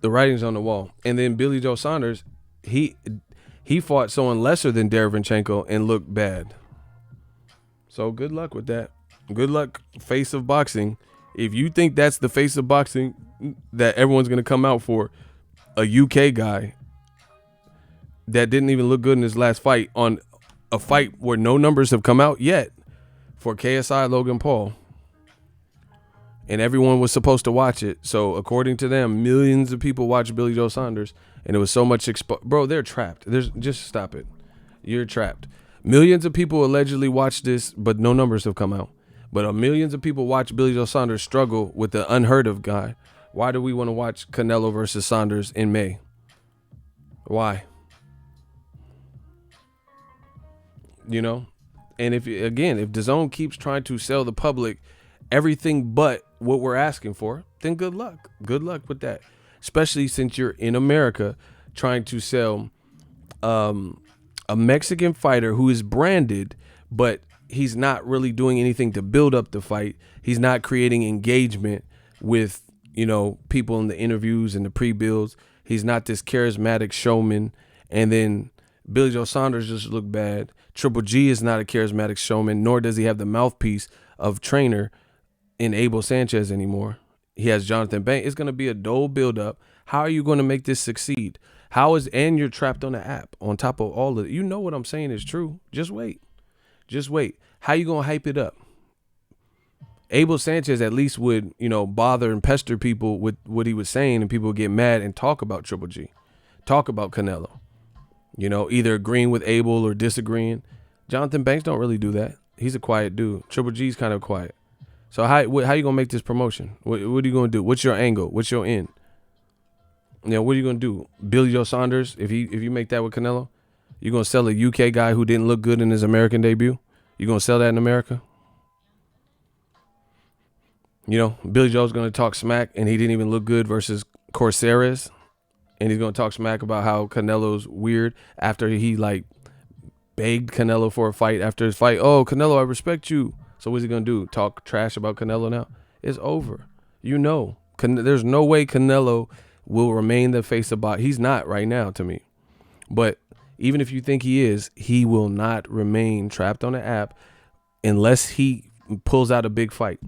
the writing's on the wall. And then Billy Joe Saunders, he fought someone lesser than Derevyanchenko and looked bad. So good luck with that. Good luck, face of boxing. If you think that's the face of boxing that everyone's going to come out for, a UK guy that didn't even look good in his last fight, on a fight where no numbers have come out yet for KSI Logan Paul, and everyone was supposed to watch it. So according to them, millions of people watched Billy Joe Saunders, and it was so much bro, they're trapped. Just stop it. You're trapped. Millions of people allegedly watched this, but no numbers have come out. But millions of people watch Billy Joe Saunders struggle with the unheard of guy. Why do we want to watch Canelo versus Saunders in May? Why? And if DAZN keeps trying to sell the public everything but what we're asking for, then good luck. Good luck with that. Especially since you're in America trying to sell a Mexican fighter who is branded, but he's not really doing anything to build up the fight. He's not creating engagement with, people in the interviews and the pre-builds. He's not this charismatic showman. And then Billy Joe Saunders just looked bad. Triple G is not a charismatic showman, nor does he have the mouthpiece of trainer in Abel Sanchez anymore. He has Jonathan Banks. It's going to be a dull build-up. How are you going to make this succeed? And you're trapped on the app on top of all of it. What I'm saying is true. Just wait. Just wait. How you going to hype it up? Abel Sanchez at least would, bother and pester people with what he was saying, and people would get mad and talk about Triple G, talk about Canelo, either agreeing with Abel or disagreeing. Jonathan Banks don't really do that. He's a quiet dude. Triple G's kind of quiet. So how you going to make this promotion? What are you going to do? What's your angle? What's your end? What are you going to do? Billy Joe Saunders, if you make that with Canelo, you're going to sell a UK guy who didn't look good in his American debut? You going to sell that in America? Billy Joe's going to talk smack, and he didn't even look good versus Corceres. And he's going to talk smack about how Canelo's weird after he, begged Canelo for a fight after his fight. Oh, Canelo, I respect you. So what's he going to do? Talk trash about Canelo now? It's over. There's no way Canelo will remain the face of boxing. He's not right now to me. But even if you think he is, he will not remain trapped on the app unless he pulls out a big fight.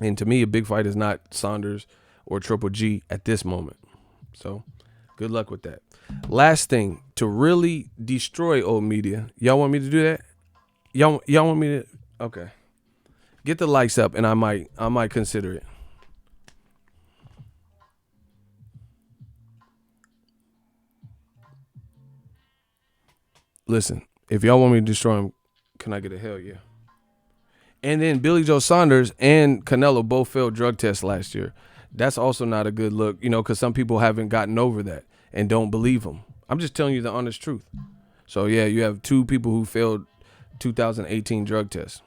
And to me, a big fight is not Saunders or Triple G at this moment. So good luck with that. Last thing, to really destroy old media. Y'all want me to do that? Y'all want me to? Okay. Get the likes up and I might consider it. Listen, if y'all want me to destroy him, can I get a hell yeah? And then Billy Joe Saunders and Canelo both failed drug tests last year. That's also not a good look, because some people haven't gotten over that and don't believe them. I'm just telling you the honest truth. So, yeah, you have two people who failed 2018 drug tests.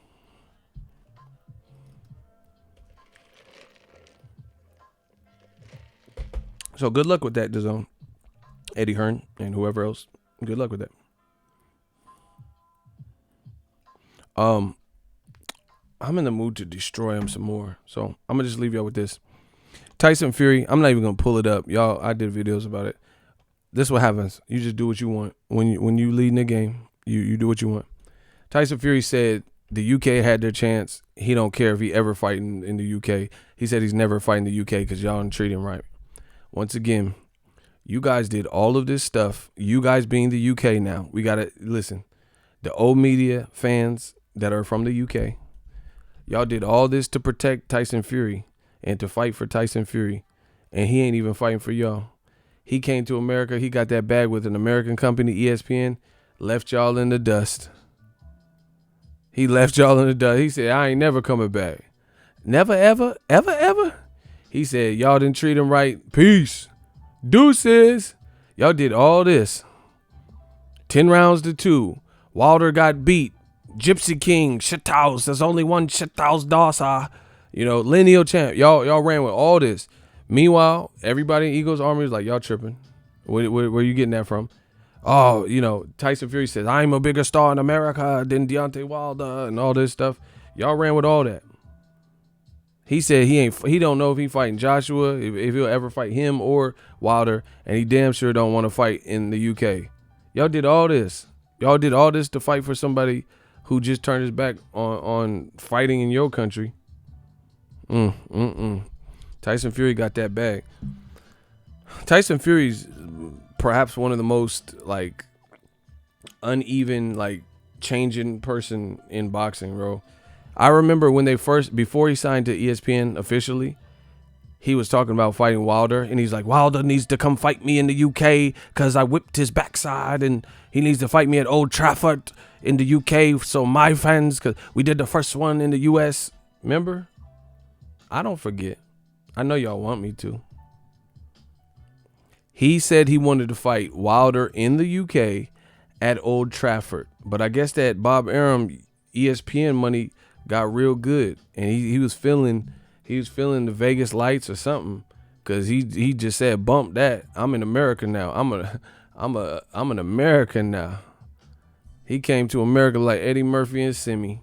So, good luck with that, DAZN. Eddie Hearn and whoever else. Good luck with that. I'm in the mood to destroy him some more. So I'm gonna just leave y'all with this. Tyson Fury, I'm not even gonna pull it up. Y'all, I did videos about it. This is what happens. You just do what you want. When you lead in the game, you do what you want. Tyson Fury said the UK had their chance. He don't care if he ever fighting in the UK. He said he's never fighting the UK because y'all don't treat him right. Once again, you guys did all of this stuff. You guys being the UK now. We gotta listen. The old media fans that are from the UK. Y'all did all this to protect Tyson Fury and to fight for Tyson Fury, and he ain't even fighting for y'all. He came to America. He got that bag with an American company, ESPN, left y'all in the dust. He left y'all in the dust. He said, I ain't never coming back. Never, ever, ever, ever. He said, y'all didn't treat him right. Peace. Deuces. Y'all did all this. 10 rounds to 2. Wilder got beat. Gypsy King, Shithouse. There's only one Shithouse Dawsa. Lineal champ. Y'all ran with all this. Meanwhile, everybody in Eagles Army is like, y'all tripping. Where you getting that from? Oh, Tyson Fury says, I'm a bigger star in America than Deontay Wilder and all this stuff. Y'all ran with all that. He said he don't know if he fighting Joshua, if he'll ever fight him or Wilder, and he damn sure don't want to fight in the UK. Y'all did all this. Y'all did all this to fight for somebody who just turned his back on fighting in your country. Tyson Fury got that bag. Tyson Fury's perhaps one of the most uneven, changing person in boxing, bro. I remember when before he signed to ESPN officially, he was talking about fighting Wilder, and he's like, Wilder needs to come fight me in the UK because I whipped his backside, and he needs to fight me at Old Trafford in the UK. So my fans, because we did the first one in the US. Remember? I don't forget. I know y'all want me to. He said he wanted to fight Wilder in the UK at Old Trafford. But I guess that Bob Arum ESPN money got real good, and he was feeling the Vegas lights or something, because he just said, bump that. I'm in America now. I'm an American now. He came to America like Eddie Murphy and Simi.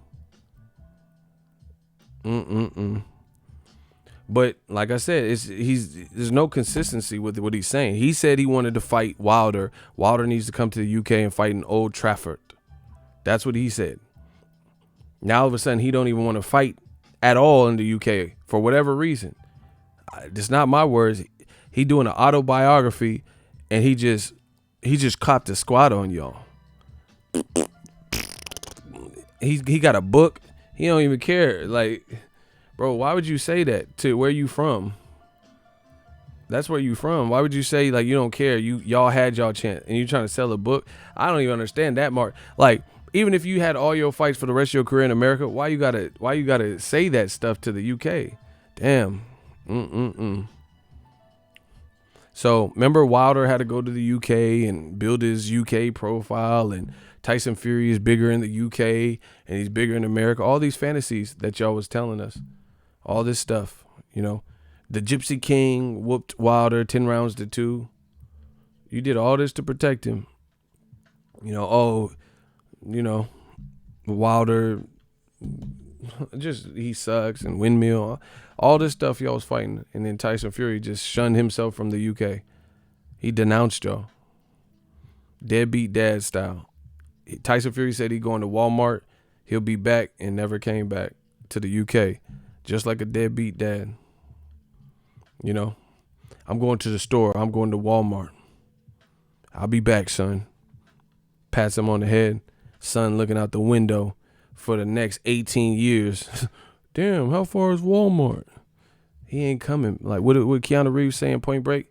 But like I said, there's no consistency with what he's saying. He said he wanted to fight Wilder. Wilder needs to come to the UK and fight in Old Trafford. That's what he said. Now all of a sudden he don't even want to fight at all in the UK for whatever reason. It's not my words. He doing an autobiography, and he just copped a squat on y'all. He got a book. He don't even care. Bro, why would you say that? To where you from? That's where you from. Why would you say you don't care? Y'all had y'all chance and you trying to sell a book? I don't even understand that, Mark. Even if you had all your fights for the rest of your career in America, why you gotta say that stuff to the UK? Damn. So remember, Wilder had to go to the UK and build his UK profile, and Tyson Fury is bigger in the UK and he's bigger in America. All these fantasies that y'all was telling us, all this stuff, the Gypsy King whooped Wilder 10 rounds to 2. You did all this to protect him. Wilder, he sucks, and windmill, all this stuff y'all was fighting, and then Tyson Fury just shunned himself from the UK. He denounced y'all, deadbeat dad style. Tyson Fury said he going to Walmart, he'll be back, and never came back to the UK. just like a deadbeat dad. You know, I'm going to the store. I'm going to Walmart. I'll be back, son. Pats him on the head. Son looking out the window for the next 18 years. Damn, how far is Walmart? He ain't coming. Like, what Keanu Reeves saying, Point Break?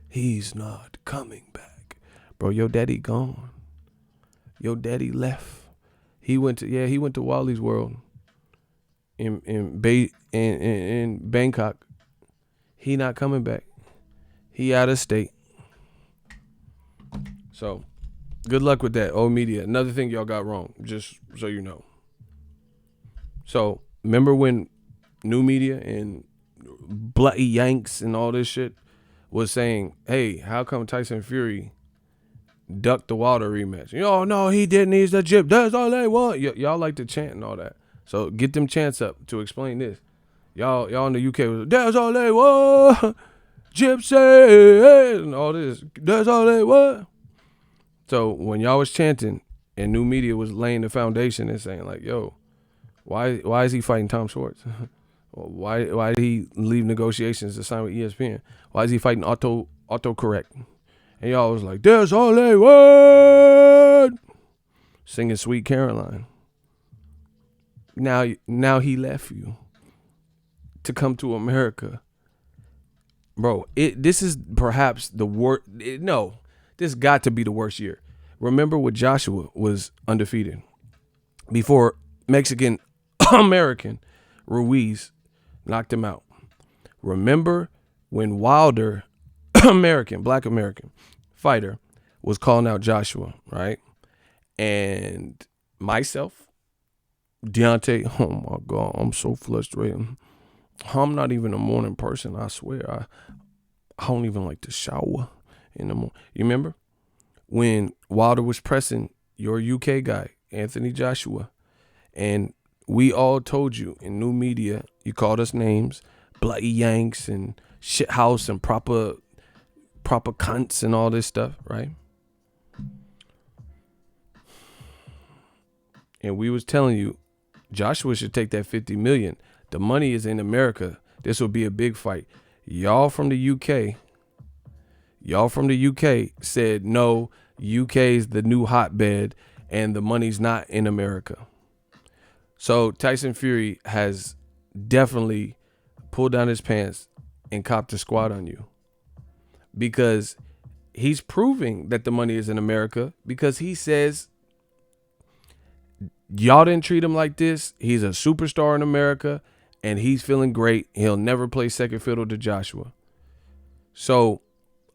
He's not coming back. Bro, your daddy gone. Your daddy left. He went to Wally's World in Bangkok. He not coming back. He out of state. So, good luck with that, old media. Another thing y'all got wrong, just so you know. So, remember when new media and bloody Yanks and all this shit was saying, hey, how come Tyson Fury ducked the Wilder rematch? No, he didn't. He's the Gyp. That's all they want. Y'all like to chant and all that. So, get them chants up to explain this. Y'all in the UK was, that's all they want. Gypsy and all this. That's all they want. So when y'all was chanting and new media was laying the foundation and saying like, yo, why is he fighting Tom Schwartz? why did he leave negotiations to sign with ESPN? Why is he fighting autocorrect? And y'all was like, that's all they want. Singing Sweet Caroline. Now he left you to come to America. Bro, this is perhaps the worst. No, this got to be the worst year. Remember when Joshua was undefeated before Mexican American Ruiz knocked him out. Remember when Wilder, Black American fighter, was calling out Joshua, right? And myself, Deontay, oh my God, I'm so frustrated. I'm not even a morning person, I swear. I don't even like to shower in the morning. You remember when Wilder was pressing your UK guy, Anthony Joshua, and we all told you in new media, you called us names, bloody Yanks and shithouse and proper cunts and all this stuff, right? And we was telling you, Joshua should take that $50 million. The money is in America. This will be a big fight. Y'all from the UK said, no, UK is the new hotbed and the money's not in America. So Tyson Fury has definitely pulled down his pants and copped a squat on you, because he's proving that the money is in America, because he says y'all didn't treat him like this. He's a superstar in America and he's feeling great. He'll never play second fiddle to Joshua. So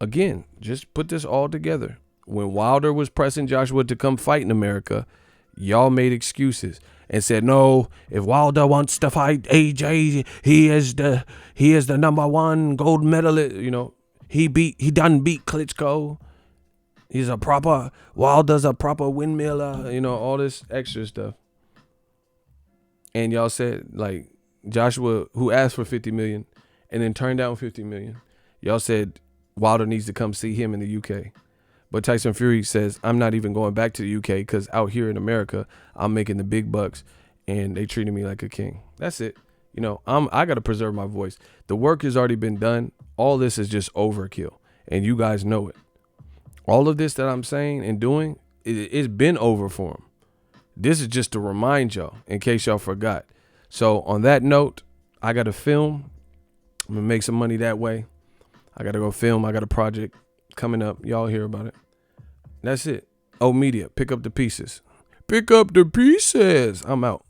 again, just put this all together. When Wilder was pressing Joshua to come fight in America, y'all made excuses and said, no, if Wilder wants to fight AJ, he is the number one gold medalist. You know, he done beat Klitschko. Wilder's a proper windmiller, all this extra stuff. And y'all said, like, Joshua, who asked for $50 million and then turned down $50 million, y'all said Wilder needs to come see him in the UK. But Tyson Fury says, I'm not even going back to the UK because out here in America, I'm making the big bucks and they treated me like a king. That's it. I got to preserve my voice. The work has already been done. All this is just overkill. And you guys know it. All of this that I'm saying and doing, it's been over for him. This is just to remind y'all in case y'all forgot. So on that note, I got to film. I'm going to make some money that way. I got to go film. I got a project coming up. Y'all hear about it. That's it. Oh, media, pick up the pieces. Pick up the pieces. I'm out.